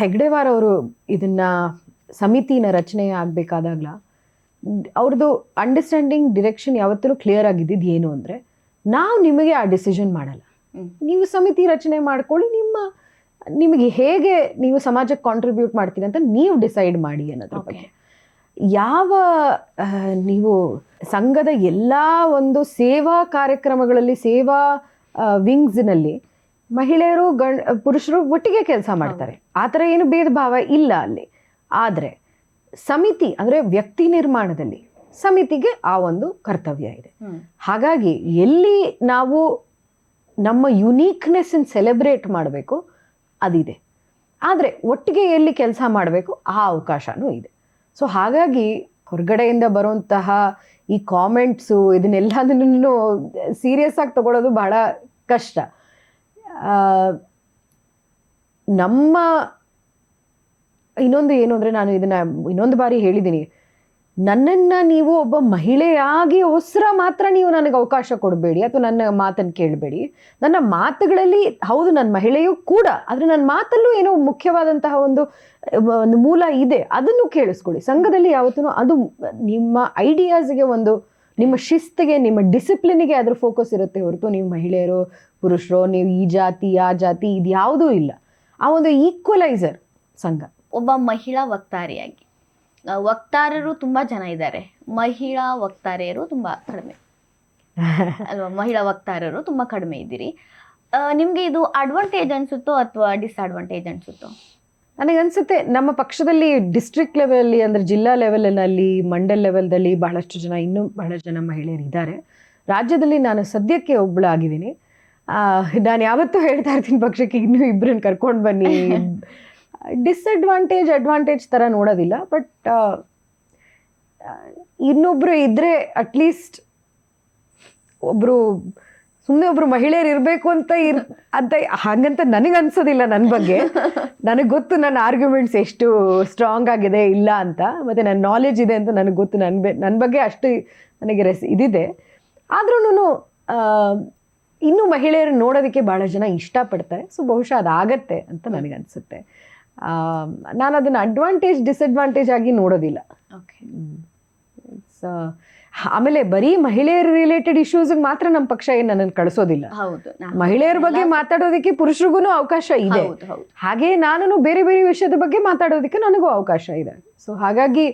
ಹೆಗ್ಡೆವಾರ್ ಅವರು ಇದನ್ನ ಸಮಿತಿನ ರಚನೆ ಆಗಬೇಕಾದಾಗಲ ಅವ್ರದ್ದು ಅಂಡರ್ಸ್ಟ್ಯಾಂಡಿಂಗ್ ಡಿರೆಕ್ಷನ್ ಯಾವತ್ತೂ ಕ್ಲಿಯರ್ ಆಗಿದ್ದು ಏನು ಅಂದರೆ, ನಾವು ನಿಮಗೆ ಆ ಡಿಸಿಷನ್ ಮಾಡಲ್ಲ, ನೀವು ಸಮಿತಿ ರಚನೆ ಮಾಡ್ಕೊಳ್ಳಿ, ನಿಮಗೆ ಹೇಗೆ ನೀವು ಸಮಾಜಕ್ಕೆ ಕಾಂಟ್ರಿಬ್ಯೂಟ್ ಮಾಡ್ತೀರಿ ಅಂತ ನೀವು ಡಿಸೈಡ್ ಮಾಡಿ ಅನ್ನೋದ್ರ ಬಗ್ಗೆ. ನೀವು ಸಂಘದ ಎಲ್ಲ ಒಂದು ಸೇವಾ ಕಾರ್ಯಕ್ರಮಗಳಲ್ಲಿ, ಸೇವಾ ವಿಂಗ್ಸ್ನಲ್ಲಿ ಮಹಿಳೆಯರು ಪುರುಷರು ಒಟ್ಟಿಗೆ ಕೆಲಸ ಮಾಡ್ತಾರೆ, ಆ ಥರ ಏನು ಭೇದ ಭಾವ ಇಲ್ಲ ಅಲ್ಲಿ. ಆದರೆ ಸಮಿತಿ ಅಂದರೆ ವ್ಯಕ್ತಿ ನಿರ್ಮಾಣದಲ್ಲಿ ಸಮಿತಿಗೆ ಆ ಒಂದು ಕರ್ತವ್ಯ ಇದೆ. ಹಾಗಾಗಿ ಎಲ್ಲಿ ನಾವು ನಮ್ಮ ಯುನೀಕ್ನೆಸ್ಸನ್ನು ಸೆಲೆಬ್ರೇಟ್ ಮಾಡಬೇಕು ಅದಿದೆ, ಆದರೆ ಒಟ್ಟಿಗೆ ಎಲ್ಲಿ ಕೆಲಸ ಮಾಡಬೇಕು ಆ ಅವಕಾಶನೂ ಇದೆ. ಸೊ ಹಾಗಾಗಿ ಹೊರಗಡೆಯಿಂದ ಬರುವಂತಹ ಈ ಕಾಮೆಂಟ್ಸು ಇದನ್ನೆಲ್ಲದನ್ನು ಸೀರಿಯಸ್ ಆಗಿ ತಗೊಳ್ಳೋದು ಬಹಳ ಕಷ್ಟ. ನಮ್ಮ ಇನ್ನೊಂದು ಏನು ಅಂದರೆ, ನಾನು ಇದನ್ನು ಇನ್ನೊಂದು ಬಾರಿ ಹೇಳಿದ್ದೀನಿ, ನನ್ನನ್ನು ನೀವು ಒಬ್ಬ ಮಹಿಳೆಯಾಗಿ ಮಾತ್ರ ನೀವು ನನಗೆ ಅವಕಾಶ ಕೊಡಬೇಡಿ ಅಥವಾ ನನ್ನ ಮಾತನ್ನು ಕೇಳಬೇಡಿ. ನನ್ನ ಮಾತುಗಳಲ್ಲಿ ಹೌದು ನನ್ನ ಮಹಿಳೆಯೂ ಕೂಡ, ಆದರೆ ನನ್ನ ಮಾತಲ್ಲೂ ಏನೋ ಮುಖ್ಯವಾದಂತಹ ಒಂದು ಮೂಲ ಇದೆ, ಅದನ್ನು ಕೇಳಿಸ್ಕೊಳ್ಳಿ. ಸಂಘದಲ್ಲಿ ಯಾವತ್ತೂ ಅದು ನಿಮ್ಮ ಐಡಿಯಾಸ್ಗೆ ಒಂದು, ನಿಮ್ಮ ಶಿಸ್ತಿಗೆ, ನಿಮ್ಮ ಡಿಸಿಪ್ಲಿನಿಗೆ ಅದ್ರ ಫೋಕಸ್ ಇರುತ್ತೆ ಹೊರತು ನೀವು ಮಹಿಳೆಯರು ಪುರುಷರು, ನೀವು ಈ ಜಾತಿ ಆ ಜಾತಿ ಇದು ಯಾವುದೂ ಇಲ್ಲ. ಆ ಒಂದು ಈಕ್ವಲೈಸರ್ ಸಂಘ. ಒಬ್ಬ ಮಹಿಳಾ ವಕ್ತಾರಿಯಾಗಿ, ವಕ್ತಾರರು ತುಂಬಾ ಜನ ಇದ್ದಾರೆ, ಮಹಿಳಾ ವಕ್ತಾರೆಯರು ತುಂಬಾ ಕಡಿಮೆ ಅಲ್ವಾ? ಮಹಿಳಾ ವಕ್ತಾರರು ತುಂಬಾ ಕಡಿಮೆ ಇದ್ದೀರಿ. ನಿಮ್ಗೆ ಇದು ಅಡ್ವಾಂಟೇಜ್ ಅನ್ಸುತ್ತೋ ಅಥವಾ ಡಿಸ್ಅಡ್ವಾಂಟೇಜ್ ಅನ್ಸುತ್ತೋ? ನನಗನ್ಸುತ್ತೆ ನಮ್ಮ ಪಕ್ಷದಲ್ಲಿ ಡಿಸ್ಟ್ರಿಕ್ಟ್ ಲೆವೆಲಲ್ಲಿ ಅಂದರೆ ಜಿಲ್ಲಾ ಲೆವೆಲಲ್ಲಿ, ಮಂಡಲ್ ಲೆವೆಲ್ದಲ್ಲಿ ಇನ್ನೂ ಬಹಳಷ್ಟು ಜನ ಮಹಿಳೆಯರು ಇದ್ದಾರೆ. ರಾಜ್ಯದಲ್ಲಿ ನಾನು ಸದ್ಯಕ್ಕೆ ಒಬ್ಬಳಾಗಿದ್ದೀನಿ. ನಾನು ಯಾವತ್ತೂ ಹೇಳ್ತಾ ಇರ್ತೀನಿ ಪಕ್ಷಕ್ಕೆ ಇನ್ನೂ ಇಬ್ಬರನ್ನ ಕರ್ಕೊಂಡು ಬನ್ನಿ. ಅಡ್ವಾಂಟೇಜ್ ಥರ ನೋಡೋದಿಲ್ಲ, ಬಟ್ ಇನ್ನೊಬ್ಬರು ಇದ್ದರೆ ಅಟ್ಲೀಸ್ಟ್ ಒಬ್ಬರು ಮಹಿಳೆಯರು ಇರಬೇಕು ಅಂತ ಹಾಗಂತ ನನಗನ್ಸೋದಿಲ್ಲ. ನನ್ನ ಬಗ್ಗೆ ನನಗೆ ಗೊತ್ತು, ನನ್ನ ಆರ್ಗ್ಯುಮೆಂಟ್ಸ್ ಎಷ್ಟು ಸ್ಟ್ರಾಂಗ್ ಆಗಿದೆ ಇಲ್ಲ ಅಂತ, ಮತ್ತು ನನ್ನ ನಾಲೆಜ್ ಇದೆ ಅಂತ ನನಗೆ ಗೊತ್ತು. ನನ್ನ ಬಗ್ಗೆ ಅಷ್ಟು ನನಗೆ ಇದಿದೆ. ಆದ್ರೂ ಇನ್ನೂ ಮಹಿಳೆಯರು ನೋಡೋದಕ್ಕೆ ಭಾಳ ಜನ ಇಷ್ಟಪಡ್ತಾರೆ. ಸೊ ಬಹುಶಃ ಅದಾಗತ್ತೆ ಅಂತ ನನಗನ್ಸುತ್ತೆ. ನಾನು ಅದನ್ನು ಅಡ್ವಾಂಟೇಜ್ ಡಿಸ್ಅಡ್ವಾಂಟೇಜ್ ಆಗಿ ನೋಡೋದಿಲ್ಲ. ಆಮೇಲೆ ಬರೀ ಮಹಿಳೆಯರ ರಿಲೇಟೆಡ್ ಇಶ್ಯೂಸ್ಗೆ ಮಾತ್ರ ನಮ್ಮ ಪಕ್ಷ ಏನು ನನ್ನನ್ನು ಕಳಿಸೋದಿಲ್ಲ. ಮಹಿಳೆಯರ ಬಗ್ಗೆ ಮಾತಾಡೋದಕ್ಕೆ ಪುರುಷರಿಗೂ ಅವಕಾಶ ಇದೆ, ಹಾಗೆ ನಾನು ಬೇರೆ ಬೇರೆ ವಿಷಯದ ಬಗ್ಗೆ ಮಾತಾಡೋದಕ್ಕೆ ನನಗೂ ಅವಕಾಶ ಇದೆ. ಸೊ ಹಾಗಾಗಿ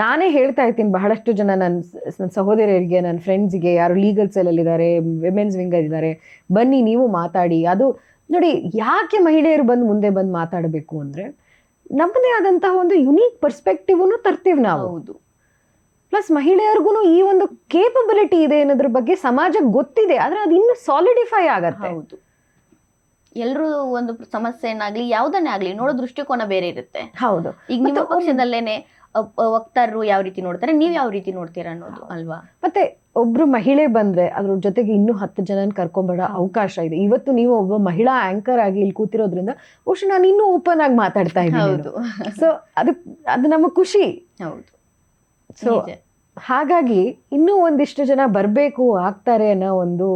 ನಾನೇ ಹೇಳ್ತಾ ಇರ್ತೀನಿ ಬಹಳಷ್ಟು ಜನ ನನ್ನ ಸಹೋದರಿಯರಿಗೆ, ನನ್ನ ಫ್ರೆಂಡ್ಸ್ಗೆ, ಯಾರು ಲೀಗಲ್ ಸೆಲ್ಲಲ್ಲಿದ್ದಾರೆ, ವಿಮೆನ್ಸ್ ವಿಂಗಲ್ಲಿದ್ದಾರೆ, ಬನ್ನಿ ನೀವು ಮಾತಾಡಿ. ಅದು ನೋಡಿ, ಯಾಕೆ ಮಹಿಳೆಯರು ಮುಂದೆ ಬಂದು ಮಾತಾಡಬೇಕು ಅಂದರೆ ನಮ್ಮದೇ ಆದಂತಹ ಒಂದು ಯುನೀಕ್ ಪರ್ಸ್ಪೆಕ್ಟಿವ್ನು ತರ್ತೀವಿ ನಾವು. ಹೌದು. ಪ್ಲಸ್ ಮಹಿಳೆಯರಿಗೂ ಈ ಒಂದು ಕೇಪಬಿಲಿಟಿ ಇದೆ ಅನ್ನೋದ್ರ ಬಗ್ಗೆ ಸಮಾಜಕ್ಕೆ ಗೊತ್ತಿದೆ, ಆದರೆ ಅದು ಇನ್ನೂ ಸಾಲಿಡಿಫೈ ಆಗತ್ತೆ. ಹೌದು. ಎಲ್ರೂ ಒಂದು ಸಮಸ್ಯೆನಾಗ್ಲಿ ಯಾವ್ದನ್ನೇ ಆಗ್ಲಿ ನೋಡೋ ದೃಷ್ಟಿಕೋನ ಬೇರೆ ಇರುತ್ತೆ. ಹೌದು. ಈಗ ನಿಮ್ಮ ಪಕ್ಷದಲ್ಲೇನೆ ವಕ್ತಾರರು ಯಾವ ರೀತಿ ನೋಡ್ತಾರೆ, ನೀವ್ ಯಾವ ರೀತಿ ನೋಡ್ತೀರಾ ಅನ್ನೋದು ಅಲ್ವಾ. ಮತ್ತೆ ಒಬ್ರು ಮಹಿಳೆ ಬಂದ್ರೆ ಅದ್ರ ಜೊತೆಗೆ ಇನ್ನೂ 10 ಜನನ ಕರ್ಕೊಂಬರೋ ಅವಕಾಶ ಇದೆ. ಇವತ್ತು ನೀವು ಒಬ್ಬ ಮಹಿಳಾ ಆಂಕರ್ ಆಗಿ ಇಲ್ಲಿ ಕೂತಿರೋದ್ರಿಂದ ಬಹುಶಃ ನಾನು ಇನ್ನೂ ಓಪನ್ ಆಗಿ ಮಾತಾಡ್ತಾ ಇದ್ದೀನಿ. ಸೊ ಅದು ನಮ್ಮ ಖುಷಿ. ಹೌದು. ಸೊ ಹಾಗಾಗಿ ಇನ್ನೂ ಒಂದಿಷ್ಟು ಜನ ಬರ್ಬೇಕು ಆಗ್ತಾರೆ ಅನ್ನೋ ಒಂದು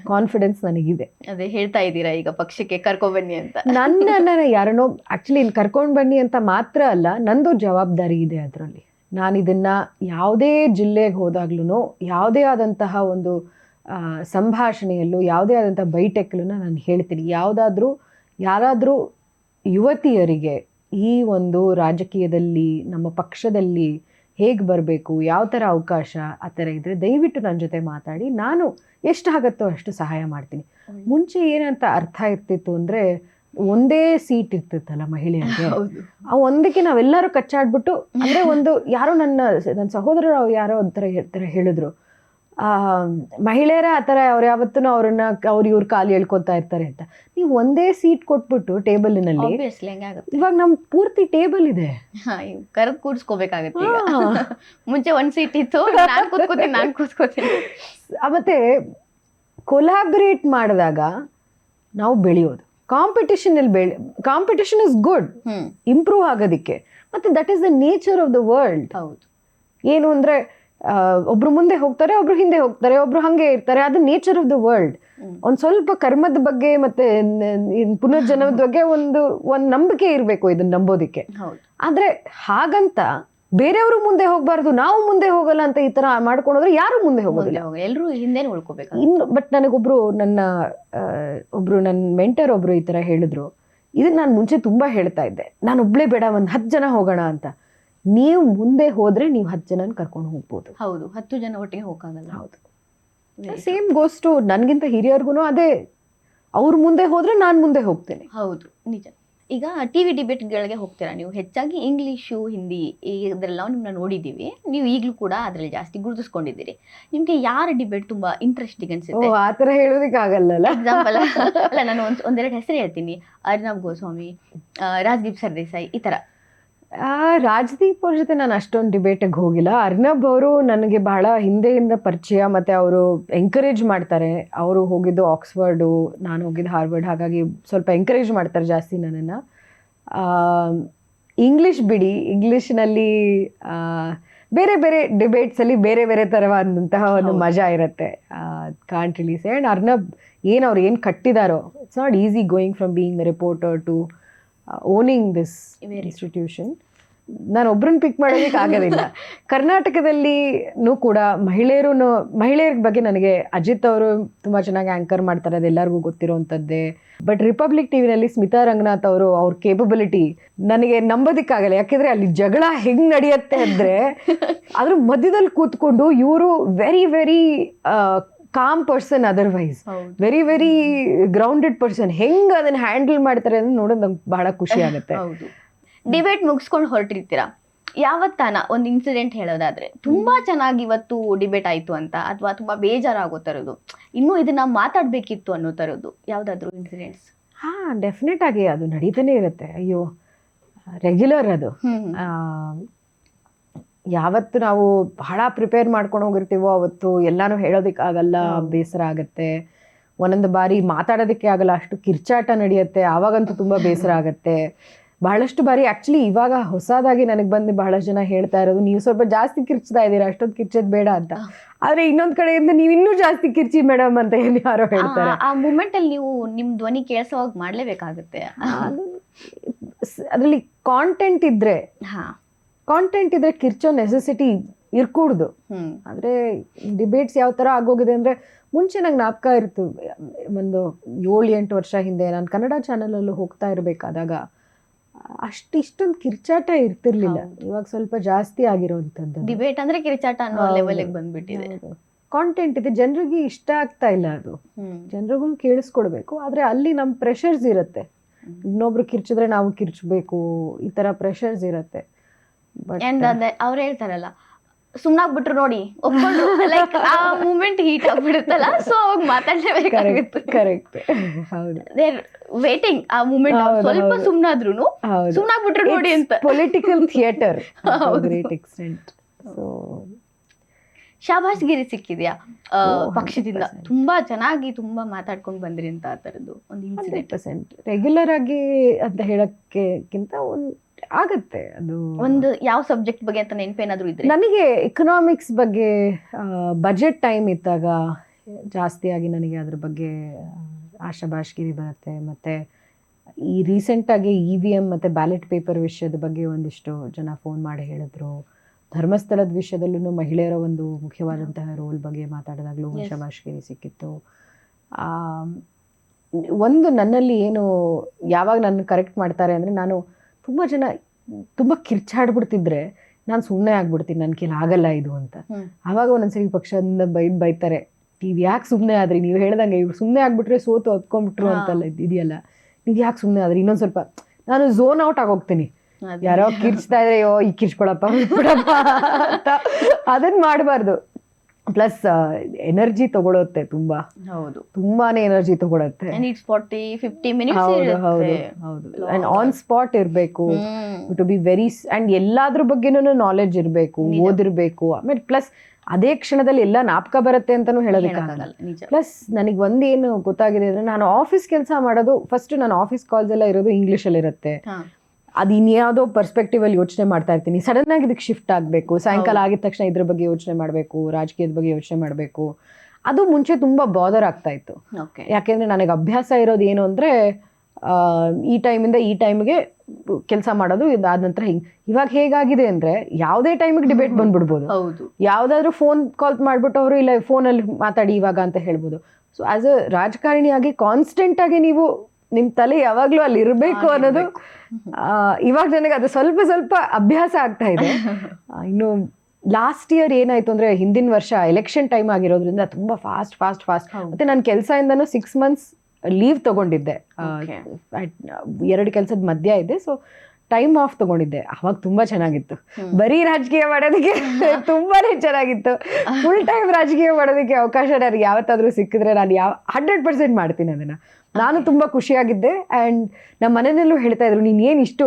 ಕಾನ್ಫಿಡೆನ್ಸ್ ನನಗಿದೆ. ಅದೇ ಹೇಳ್ತಾ ಇದ್ದೀರಾ ಈಗ ಪಕ್ಷಕ್ಕೆ ಕರ್ಕೊಂಡ್ಬನ್ನಿ ಅಂತ. ನನ್ನನ್ನ ಯಾರನ್ನೋ ಆಕ್ಚುಲಿ ಇಲ್ಲಿ ಕರ್ಕೊಂಡ್ ಬನ್ನಿ ಅಂತ ಮಾತ್ರ ಅಲ್ಲ, ನಂದು ಜವಾಬ್ದಾರಿ ಇದೆ ಅದರಲ್ಲಿ. ನಾನು ಇದನ್ನ ಯಾವುದೇ ಜಿಲ್ಲೆಗೆ ಹೋದಾಗ್ಲೂ ಯಾವುದೇ ಆದಂತಹ ಒಂದು ಸಂಭಾಷಣೆಯಲ್ಲೂ ಯಾವುದೇ ಆದಂತಹ ಬೈಟೆಕ್ಲೂ ನಾನು ಹೇಳ್ತೀನಿ, ಯಾರಾದರೂ ಯುವತಿಯರಿಗೆ ಈ ಒಂದು ರಾಜಕೀಯದಲ್ಲಿ ನಮ್ಮ ಪಕ್ಷದಲ್ಲಿ ಹೇಗೆ ಬರಬೇಕು, ಯಾವ ಥರ ಅವಕಾಶ ಆ ಥರ ಇದ್ದರೆ ದಯವಿಟ್ಟು ನನ್ನ ಜೊತೆ ಮಾತಾಡಿ. ನಾನು ಎಷ್ಟಾಗತ್ತೋ ಅಷ್ಟು ಸಹಾಯ ಮಾಡ್ತೀನಿ. ಮುಂಚೆ ಏನಂತ ಅರ್ಥ ಇರ್ತಿತ್ತು ಅಂದರೆ, ಒಂದೇ ಸೀಟ್ ಇರ್ತಿತ್ತಲ್ಲ ಮಹಿಳೆಯರಿಗೆ, ಆ ಒಂದಕ್ಕೆ ನಾವೆಲ್ಲರೂ ಕಚ್ಚಾಡ್ಬಿಟ್ಟು, ಅಂದರೆ ಯಾರೋ ನನ್ನ ಸಹೋದರರು ಯಾರೋ ಒಂಥರ ಹೇಳಿದ್ರು, ಮಹಿಳೆಯರ ಆ ಥರ ಅವ್ರು ಯಾವತ್ತೂ ಅವ್ರು ಇವ್ರ ಕಾಲು ಎಳ್ಕೊತಾ ಇರ್ತಾರೆ ಅಂತ. ನೀವು ಒಂದೇ ಸೀಟ್ ಕೊಟ್ಬಿಟ್ಟು ಟೇಬಲಿನಲ್ಲಿ, ಇವಾಗ ನಮ್ ಪೂರ್ತಿ ಟೇಬಲ್ ಇದೆ, ಕರೆದು ಕೂಡ್ಸ್ಕೋಬೇಕಾಗತ್ತೆ. ಮುಂಚೆ ಒಂದ್ ಸೀಟ್ ಇತ್ತು, ನಾನ್ ಕೂತ್ಕೋತೀನಿ. ಮತ್ತೆ ಕೊಲಾಬ್ರೇಟ್ ಮಾಡಿದಾಗ ನಾವು ಬೆಳೆಯೋದು. ಕಾಂಪಿಟಿಷನ್ ಇಸ್ ಗುಡ್, ಇಂಪ್ರೂವ್ ಆಗೋದಿಕ್ಕೆ. ಮತ್ತೆ that is the nature of the world. ಹೌದು. ಏನು ಅಂದ್ರೆ ಒಬ್ರು ಮುಂದೆ ಹೋಗ್ತಾರೆ, ಒಬ್ರು ಹಿಂದೆ ಹೋಗ್ತಾರೆ, ಒಬ್ರು ಹಂಗೆ ಇರ್ತಾರೆ. ಅದು ನೇಚರ್ ಆಫ್ ದ ವರ್ಲ್ಡ್. ಒಂದ್ ಸ್ವಲ್ಪ ಕರ್ಮದ ಬಗ್ಗೆ ಮತ್ತೆ ಪುನರ್ಜನ್ಮದ ಬಗ್ಗೆ ಒಂದು ನಂಬಿಕೆ ಇರಬೇಕು ಇದನ್ನ ನಂಬೋದಿಕ್ಕೆ. ಆದ್ರೆ ಹಾಗಂತ ಬೇರೆಯವರು ಮುಂದೆ ಹೋಗ್ಬಾರ್ದು, ನಾವು ಮುಂದೆ ಹೋಗಲ್ಲ ಅಂತ ಈ ತರ ಮಾಡ್ಕೊಂಡ್ರೆ ಯಾರು ಮುಂದೆ ಹೋಗೋದಿಲ್ಲ, ಎಲ್ಲರೂ ಹಿಂದೆ ಉಳ್ಕೋಬೇಕು. ಬಟ್ ನನಗೊಬ್ರು ನನ್ನ ಮೆಂಟರ್ ಒಬ್ರು ಈ ತರ ಹೇಳಿದ್ರು. ಇದನ್ನ ನಾನು ಮುಂಚೆ ತುಂಬಾ ಹೇಳ್ತಾ ಇದ್ದೆ, ನಾನು ಒಬ್ಳೇ ಬೇಡ, 10 ಜನ ಹೋಗೋಣ ಅಂತ. ನೀವು ಮುಂದೆ ಹೋದ್ರೆ ನೀವು 10 ಜನನ ಕರ್ಕೊಂಡು ಹೋಗ್ಬೋದು. ಹೌದು, 10 ಜನ ಒಟ್ಟಿಗೆ ಹೋಗಲ್ಲ. ಹೌದು. ಸೇಮ್ ಗೋಸ್ ಟು ನನ್ಗಿಂತ ಹಿರಿಯರ್ಗು ಅದೇ, ಅವ್ರು ಮುಂದೆ ಹೋದ್ರೆ ನಾನು ಮುಂದೆ ಹೋಗ್ತೇನೆ. ಹೌದು, ನಿಜ. ಈಗ ಟಿವಿ ಡಿಬೇಟ್ಗಳಿಗೆ ಹೋಗ್ತೀರಾ ನೀವು, ಹೆಚ್ಚಾಗಿ ಇಂಗ್ಲೀಷು, ಹಿಂದಿ ಇದೆಲ್ಲ ನಿಮ್ಮನ್ನ ನೋಡಿದ್ದೀವಿ. ನೀವು ಈಗಲೂ ಕೂಡ ಅದರಲ್ಲಿ ಜಾಸ್ತಿ ಗುರುತಿಸ್ಕೊಂಡಿದ್ದೀರಿ. ನಿಮ್ಗೆ ಯಾರ ಡಿಬೇಟ್ ತುಂಬಾ ಇಂಟ್ರೆಸ್ಟಿಂಗ್ ಅನ್ಸುತ್ತೆ? ಆ ಥರ ಹೇಳೋದಕ್ಕಾಗಲ್ಲ. ಎಕ್ಸಾಂಪಲ್ ಅಲ್ಲ, ನಾನು ಒಂದೆರಡು ಹೆಸರು ಹೇಳ್ತೀನಿ. ಅರ್ನಬ್ ಗೋಸ್ವಾಮಿ, ರಾಜ್ದೀಪ್ ಸರ್ದೇಸಾಯಿ, ಈ ಥರ. ರಾಜ್ದೀಪ್ ಅವ್ರ ಜೊತೆ ನಾನು ಅಷ್ಟೊಂದು ಡಿಬೇಟಿಗೆ ಹೋಗಿಲ್ಲ. ಅರ್ನಬ್ ಅವರು ನನಗೆ ಬಹಳ ಹಿಂದೆಯಿಂದ ಪರಿಚಯ, ಮತ್ತು ಅವರು ಎಂಕರೇಜ್ ಮಾಡ್ತಾರೆ. ಅವರು ಹೋಗಿದ್ದು ಆಕ್ಸ್ಫರ್ಡು, ನಾನು ಹೋಗಿದ್ದು ಹಾರ್ವರ್ಡ್, ಹಾಗಾಗಿ ಸ್ವಲ್ಪ ಎಂಕರೇಜ್ ಮಾಡ್ತಾರೆ ಜಾಸ್ತಿ ನನ್ನನ್ನು. ಇಂಗ್ಲೀಷ್ ಬಿಡಿ, ಇಂಗ್ಲೀಷ್ನಲ್ಲಿ ಬೇರೆ ಬೇರೆ ಡಿಬೇಟ್ಸಲ್ಲಿ ಬೇರೆ ಬೇರೆ ಥರವಾದಂತಹ ಒಂದು ಮಜಾ ಇರುತ್ತೆ. Can't really say. And Arnab ಅವ್ರು ಏನು ಕಟ್ಟಿದಾರೋ, it's not easy going from being the reporter to owning this institution. ನಾನು ಒಬ್ರನ್ನ ಪಿಕ್ ಮಾಡೋದಕ್ಕೆ ಆಗೋದಿಲ್ಲ. ಕರ್ನಾಟಕದಲ್ಲಿನೂ ಕೂಡ ಮಹಿಳೆಯರ ಬಗ್ಗೆ ನನಗೆ ಅಜಿತ್ ಅವರು ತುಂಬ ಚೆನ್ನಾಗಿ ಆ್ಯಂಕರ್ ಮಾಡ್ತಾರೆ, ಅದೆಲ್ಲರಿಗೂ ಗೊತ್ತಿರೋವಂಥದ್ದೇ. ಬಟ್ ರಿಪಬ್ಲಿಕ್ ಟಿವಿನಲ್ಲಿ ಸ್ಮಿತಾ ರಂಗನಾಥ್ ಅವ್ರ ಕೇಪಬಿಲಿಟಿ ನನಗೆ ನಂಬೋದಕ್ಕಾಗಲ್ಲ. ಯಾಕೆಂದರೆ ಅಲ್ಲಿ ಜಗಳ ಹೆಂಗೆ ನಡೆಯುತ್ತೆ ಅಂದರೆ, ಅದ್ರ ಮಧ್ಯದಲ್ಲಿ ಕೂತ್ಕೊಂಡು ಇವರು very very calm person, otherwise very very grounded person, ಹೆಂಗೆ ಅದನ್ನ ಹ್ಯಾಂಡಲ್ ಮಾಡ್ತಾರೆ ಅಂತ ನೋಡೋದು ನಂಗೆ ಬಹಳ ಖುಷಿ ಆಗುತ್ತೆ. ಡಿಬೇಟ್ ಮುಗಿಸ್ಕೊಂಡು ಹೊರಟಿರ್ತೀರಾ, ಯಾವತ್ತಾನ ಒಂದು ಇನ್ಸಿಡೆಂಟ್ ಹೇಳೋದಾದ್ರೆ ತುಂಬಾ ಚೆನ್ನಾಗಿ ಇವತ್ತು ಡಿಬೇಟ್ ಆಯ್ತು ಅಂತ, ಅಥವಾ ತುಂಬಾ ಬೇಜಾರಾಗೋ ಥರದ್ದು, ಇನ್ನೂ ಇದನ್ನ ಮಾತಾಡ್ಬೇಕಿತ್ತು ಅನ್ನೋ ಥರದ್ದು ಯಾವ್ದಾದ್ರು ಇನ್ಸಿಡೆಂಟ್ಸ್? ಡೆಫಿನೆಟ್ ಆಗಿ ಅದು ನಡೀತಾನೆ ಇರುತ್ತೆ. ಅಯ್ಯೋ, ರೆಗ್ಯುಲರ್ ಅದು. ಯಾವತ್ತು ನಾವು ಬಹಳ ಪ್ರಿಪೇರ್ ಮಾಡ್ಕೊಂಡು ಹೋಗಿರ್ತೀವೋ ಅವತ್ತು ಎಲ್ಲಾನು ಹೇಳೋದಕ್ಕಾಗಲ್ಲ, ಬೇಸರ ಆಗುತ್ತೆ. ಒಂದೊಂದು ಬಾರಿ ಮಾತಾಡೋದಕ್ಕೆ ಆಗಲ್ಲ, ಅಷ್ಟು ಕಿರ್ಚಾಟ ನಡೆಯುತ್ತೆ, ಆವಾಗಂತೂ ತುಂಬ ಬೇಸರ ಆಗುತ್ತೆ. ಬಹಳಷ್ಟು ಬಾರಿ ಆ್ಯಕ್ಚುಲಿ ಇವಾಗ ಹೊಸದಾಗಿ ನನಗೆ ಬಂದು ಬಹಳಷ್ಟು ಜನ ಹೇಳ್ತಾ ಇರೋದು, ನೀವು ಸ್ವಲ್ಪ ಜಾಸ್ತಿ ಕಿರ್ಚ್ತಾ ಇದ್ದೀರಾ, ಅಷ್ಟೊಂದು ಕಿರ್ಚೋದು ಬೇಡ ಅಂತ. ಆದರೆ ಇನ್ನೊಂದು ಕಡೆಯಿಂದ ನೀವು ಇನ್ನೂ ಜಾಸ್ತಿ ಕಿರ್ಚಿ ಮೇಡಮ್ ಅಂತ ಯಾರೋ ಹೇಳ್ತಾರೆ. ಆ ಮೂಮೆಂಟಲ್ಲಿ ನೀವು ನಿಮ್ಮ ಧ್ವನಿ ಕೇಳಿಸೋವಾಗ ಮಾಡಲೇಬೇಕಾಗುತ್ತೆ. ಅದರಲ್ಲಿ ಕಾಂಟೆಂಟ್ ಇದ್ರೆ ಕಿರ್ಚೋ ನೆಸೆಸಿಟಿ ಇರ್ಕೂಡ್ದು. ಆದರೆ ಡಿಬೇಟ್ಸ್ ಯಾವ ಥರ ಆಗೋಗಿದೆ ಅಂದರೆ, ಮುಂಚೆ ನಂಗೆ ಜ್ಞಾಪಕ ಇರ್ತು, ಒಂದು 7-8 ವರ್ಷ ಹಿಂದೆ ನಾನು ಕನ್ನಡ ಚಾನಲಲ್ಲೂ ಹೋಗ್ತಾ ಇರಬೇಕಾದಾಗ ಇಷ್ಟೊಂದು ಕಿರ್ಚಾಟ ಇರ್ತಿರ್ಲಿಲ್ಲ. ಇವಾಗ ಸ್ವಲ್ಪ ಜಾಸ್ತಿ ಆಗಿರೋವಂಥದ್ದು. ಡಿಬೇಟ್ ಅಂದರೆ ಕಿರ್ಚಾಟ ಅನ್ನೋ ಲೆವೆಲ್ಗೆ ಬಂದ್ಬಿಟ್ಟಿದೆ. ಕಾಂಟೆಂಟ್ ಇದೆ, ಜನರಿಗೆ ಇಷ್ಟ ಆಗ್ತಾ ಇಲ್ಲ, ಅದು ಜನರಿಗೂ ಕೇಳಿಸ್ಕೊಡ್ಬೇಕು. ಆದರೆ ಅಲ್ಲಿ ನಮ್ಮ ಪ್ರೆಷರ್ಸ್ ಇರುತ್ತೆ, ಇನ್ನೊಬ್ರು ಕಿರ್ಚಿದ್ರೆ ನಾವು ಕಿರ್ಚಬೇಕು, ಈ ಥರ ಪ್ರೆಷರ್ಸ್ ಇರುತ್ತೆ. ಅವ್ರು ಹೇಳ್ತಾರಲ್ಲ, ಸುಮ್ನಾಗ್ಬಿಟ್ರು ನೋಡಿ, ಒಪ್ಕೊಂಡ್ರು, ಲೈಕ್ ಆ ಮೂಮೆಂಟ್ ಹೀಟ್ ಆಗ್ಬಿಡುತ್ತಲ್ಲ, ಸೊ ಅವಾಗ ಮಾತಾಡ್ಲೇಬೇಕಾಗುತ್ತೆ. ಕರೆಕ್ಟ್. ಹೌದು, ವೇಟಿಂಗ್ ಆ ಮೂಮೆಂಟ್, ಸ್ವಲ್ಪ ಸುಮ್ನಾದ್ರು ಸುಮ್ನಾಗ್ಬಿಟ್ರು ನೋಡಿ ಅಂತ. Political theatre great extent. So ಶಾಬಾಸ್ ಗಿರಿ ಸಿಕ್ಕಿದ್ಯಾ ಪಕ್ಷದಿಂದ? ತುಂಬಾ ಚೆನ್ನಾಗಿ ತುಂಬಾ ಮಾತಾಡ್ಕೊಂಡು ಬಂದ್ರಿ ಅಂತ ಆ ಥರದ್ದು ಒಂದು ಇನ್ಸಿಡೆಂಟ್? 100% ರೆಗ್ಯುಲರ್ ಆಗಿ ಅಂತ ಹೇಳಕ್ಕಿಂತ ಆಗತ್ತೆ. ಅದು ಒಂದು ಯಾವ ಸಬ್ಜೆಕ್ಟ್ ಬಗ್ಗೆ ಅಂತ ನೆನಪೇನಾದ್ರೂ ಇದ್ರೆ? ನನಗೆ ಎಕನಾಮಿಕ್ಸ್ ಬಗ್ಗೆ ಬಜೆಟ್ ಟೈಮ್ ಇದ್ದಾಗ ಜಾಸ್ತಿಯಾಗಿ ನನಗೆ ಅದ್ರ ಬಗ್ಗೆ ಶಾಬಾಷ್ಗಿರಿ ಬರುತ್ತೆ. ಮತ್ತು ಈ ರೀಸೆಂಟಾಗಿ EVM ಮತ್ತು ಬ್ಯಾಲೆಟ್ ಪೇಪರ್ ವಿಷಯದ ಬಗ್ಗೆ ಒಂದಿಷ್ಟು ಜನ ಫೋನ್ ಮಾಡಿ ಹೇಳಿದ್ರು. ಧರ್ಮಸ್ಥಳದ ವಿಷಯದಲ್ಲೂ ಮಹಿಳೆಯರ ಒಂದು ಮುಖ್ಯವಾದಂತಹ ರೋಲ್ ಬಗ್ಗೆ ಮಾತಾಡಿದಾಗಲೂ ಶಾಬಾಷ್ಗಿರಿ ಸಿಕ್ಕಿತ್ತು. ಒಂದು ನನ್ನಲ್ಲಿ ಏನು ಯಾವಾಗ ನನ್ನ ಕರೆಕ್ಟ್ ಮಾಡ್ತಾರೆ ಅಂದರೆ, ನಾನು ತುಂಬ ಜನ ತುಂಬ ಕಿರ್ಚಾಡ್ಬಿಡ್ತಿದ್ರೆ ನಾನು ಸುಮ್ಮನೆ ಆಗ್ಬಿಡ್ತೀನಿ, ನನ್ನ ಕೈಲಿ ಆಗಲ್ಲ ಇದು ಅಂತ. ಆವಾಗ ಒಂದೊಂದ್ಸರಿ ಪಕ್ಷದಿಂದ ಬೈತಾರೆ, ನೀವು ಯಾಕೆ ಸುಮ್ಮನೆ ಆದ್ರಿ, ನೀವು ಹೇಳ್ದಂಗೆ ಇವ್ರು ಸುಮ್ಮನೆ ಆಗ್ಬಿಟ್ರೆ ಸೋತು ಹೊತ್ಕೊಂಡ್ಬಿಟ್ರು ಅಂತಲ್ಲ ಇದೆಯಲ್ಲ, ನೀವು ಯಾಕೆ ಸುಮ್ಮನೆ ಆದ್ರಿ, ಇನ್ನೊಂದು ಸ್ವಲ್ಪ ನಾನು ಝೋನ್ ಔಟ್ ಆಗೋಗ್ತೀನಿ. ಯಾರೋ ಕಿರ್ಚ್ತಾ ಇದ್ರೆ ಅಯ್ಯೋ ಈ ಕಿರ್ಚ್ಕೊಳಪ್ಪ ಬಿಡಪ್ಪ ಅಂತ ಅದನ್ನ ಮಾಡಬಾರ್ದು. ಪ್ಲಸ್ ಎನರ್ಜಿ ತಗೊಳುತ್ತೆ, ತುಂಬಾ. ಹೌದು, ತುಂಬಾನೇ ಎನರ್ಜಿ ತಗೊಳುತ್ತೆ. 40-50 ಮಿನಿಟ್ಸ್. ಹೌದು ಹೌದು. ಅಂಡ್ ಆನ್ ಸ್ಪಾಟ್ ಇರಬೇಕು, ಟು ಬಿ ವೆರಿ, ಅಂಡ್ ಎಲ್ಲಾದ್ರ ಬಗ್ಗೆನೂ ನಾಲೆಡ್ಜ್ ಇರಬೇಕು, ಓದಿರ್ಬೇಕು. ಆಮೇಲೆ ಪ್ಲಸ್ ಅದೇ ಕ್ಷಣದಲ್ಲಿ ಎಲ್ಲ ನಾಪಕ ಬರುತ್ತೆ ಅಂತಾನು ಹೇಳೋದಕ್ಕಾಗಲ್ಲ. ಪ್ಲಸ್ ನನಗೆ ಒಂದೇನು ಗೊತ್ತಾಗಿದೆ ಅಂದ್ರೆ, ನಾನು ಆಫೀಸ್ ಕೆಲಸ ಮಾಡೋದು, ಫಸ್ಟ್ ನಾನು ಆಫೀಸ್ ಕಾಲ್ಸ್ ಎಲ್ಲ ಇರೋದು ಇಂಗ್ಲಿಷಲ್ಲಿ ಇರುತ್ತೆ. ಅದು ಇನ್ಯಾವುದೋ ಪರ್ಸ್ಪೆಕ್ಟಿವ್ ಅಲ್ಲಿ ಯೋಚನೆ ಮಾಡ್ತಾ ಇರ್ತೀನಿ. ಸಡನ್ ಆಗಿ ಇದಕ್ಕೆ ಶಿಫ್ಟ್ ಆಗಬೇಕು, ಸಾಯಂಕಾಲ ಆಗಿದ ತಕ್ಷಣ ಇದ್ರ ಬಗ್ಗೆ ಯೋಚನೆ ಮಾಡಬೇಕು, ರಾಜಕೀಯದ ಬಗ್ಗೆ ಯೋಚನೆ ಮಾಡಬೇಕು. ಅದು ಮುಂಚೆ ತುಂಬಾ ಬಾದರ್ ಆಗ್ತಾ ಇತ್ತು. ಯಾಕೆಂದ್ರೆ ನನಗೆ ಅಭ್ಯಾಸ ಇರೋದು ಏನು ಅಂದ್ರೆ, ಈ ಟೈಮಿಂದ ಈ ಟೈಮ್ಗೆ ಕೆಲಸ ಮಾಡೋದು, ಇದಾದ ನಂತರ ಹಿಂಗೆ. ಇವಾಗ ಹೇಗಾಗಿದೆ ಅಂದ್ರೆ, ಯಾವುದೇ ಟೈಮಿಗೆ ಡಿಬೇಟ್ ಬಂದ್ಬಿಡ್ಬೋದು, ಯಾವ್ದಾದ್ರು ಫೋನ್ ಕಾಲ್ ಮಾಡ್ಬಿಟ್ಟು ಅವರು ಇಲ್ಲ ಫೋನಲ್ಲಿ ಮಾತಾಡಿ ಇವಾಗ ಅಂತ ಹೇಳ್ಬೋದು. ಸೊ ಆಸ್ ಅ ರಾಜಕಾರಣಿಯಾಗಿ ಕಾನ್ಸ್ಟೆಂಟ್ ಆಗಿ ನೀವು ನಿಮ್ಮ ತಲೆ ಯಾವಾಗಲೂ ಅಲ್ಲಿ ಇರಬೇಕು ಅನ್ನೋದು ಇವಾಗ ನನಗೆ ಅದು ಸ್ವಲ್ಪ ಸ್ವಲ್ಪ ಅಭ್ಯಾಸ ಆಗ್ತಾ ಇದೆ. ಇನ್ನು ಲಾಸ್ಟ್ ಇಯರ್ ಏನಾಯ್ತು ಅಂದ್ರೆ, ಹಿಂದಿನ ವರ್ಷ ಎಲೆಕ್ಷನ್ ಟೈಮ್ ಆಗಿರೋದ್ರಿಂದ ತುಂಬಾ ಫಾಸ್ಟ್ ಮತ್ತೆ ನನ್ನ ಕೆಲಸದಿಂದನೂ 6 months ಲೀವ್ ತಗೊಂಡಿದ್ದೆ. 2 ಕೆಲಸದ ಮಧ್ಯ ಇದೆ, ಸೊ ಟೈಮ್ ಆಫ್ ತಗೊಂಡಿದ್ದೆ. ಅವಾಗ ತುಂಬಾ ಚೆನ್ನಾಗಿತ್ತು, ಬರೀ ರಾಜಕೀಯ ಮಾಡೋದಕ್ಕೆ ತುಂಬಾನೇ ಚೆನ್ನಾಗಿತ್ತು. ಫುಲ್ ಟೈಮ್ ರಾಜಕೀಯ ಮಾಡೋದಕ್ಕೆ ಅವಕಾಶ ನನಗೆ ಯಾವತ್ತಾದ್ರೂ ಸಿಕ್ಕಿದ್ರೆ ನಾನು 100% ಮಾಡ್ತೀನಿ ಅದನ್ನ. ನಾನು ತುಂಬಾ ಖುಷಿಯಾಗಿದ್ದೆ. ಆ್ಯಂಡ್ ನಮ್ಮ ಮನೆಯಲ್ಲೂ ಹೇಳ್ತಾ ಇದ್ರು, ನೀನು ಏನು ಇಷ್ಟು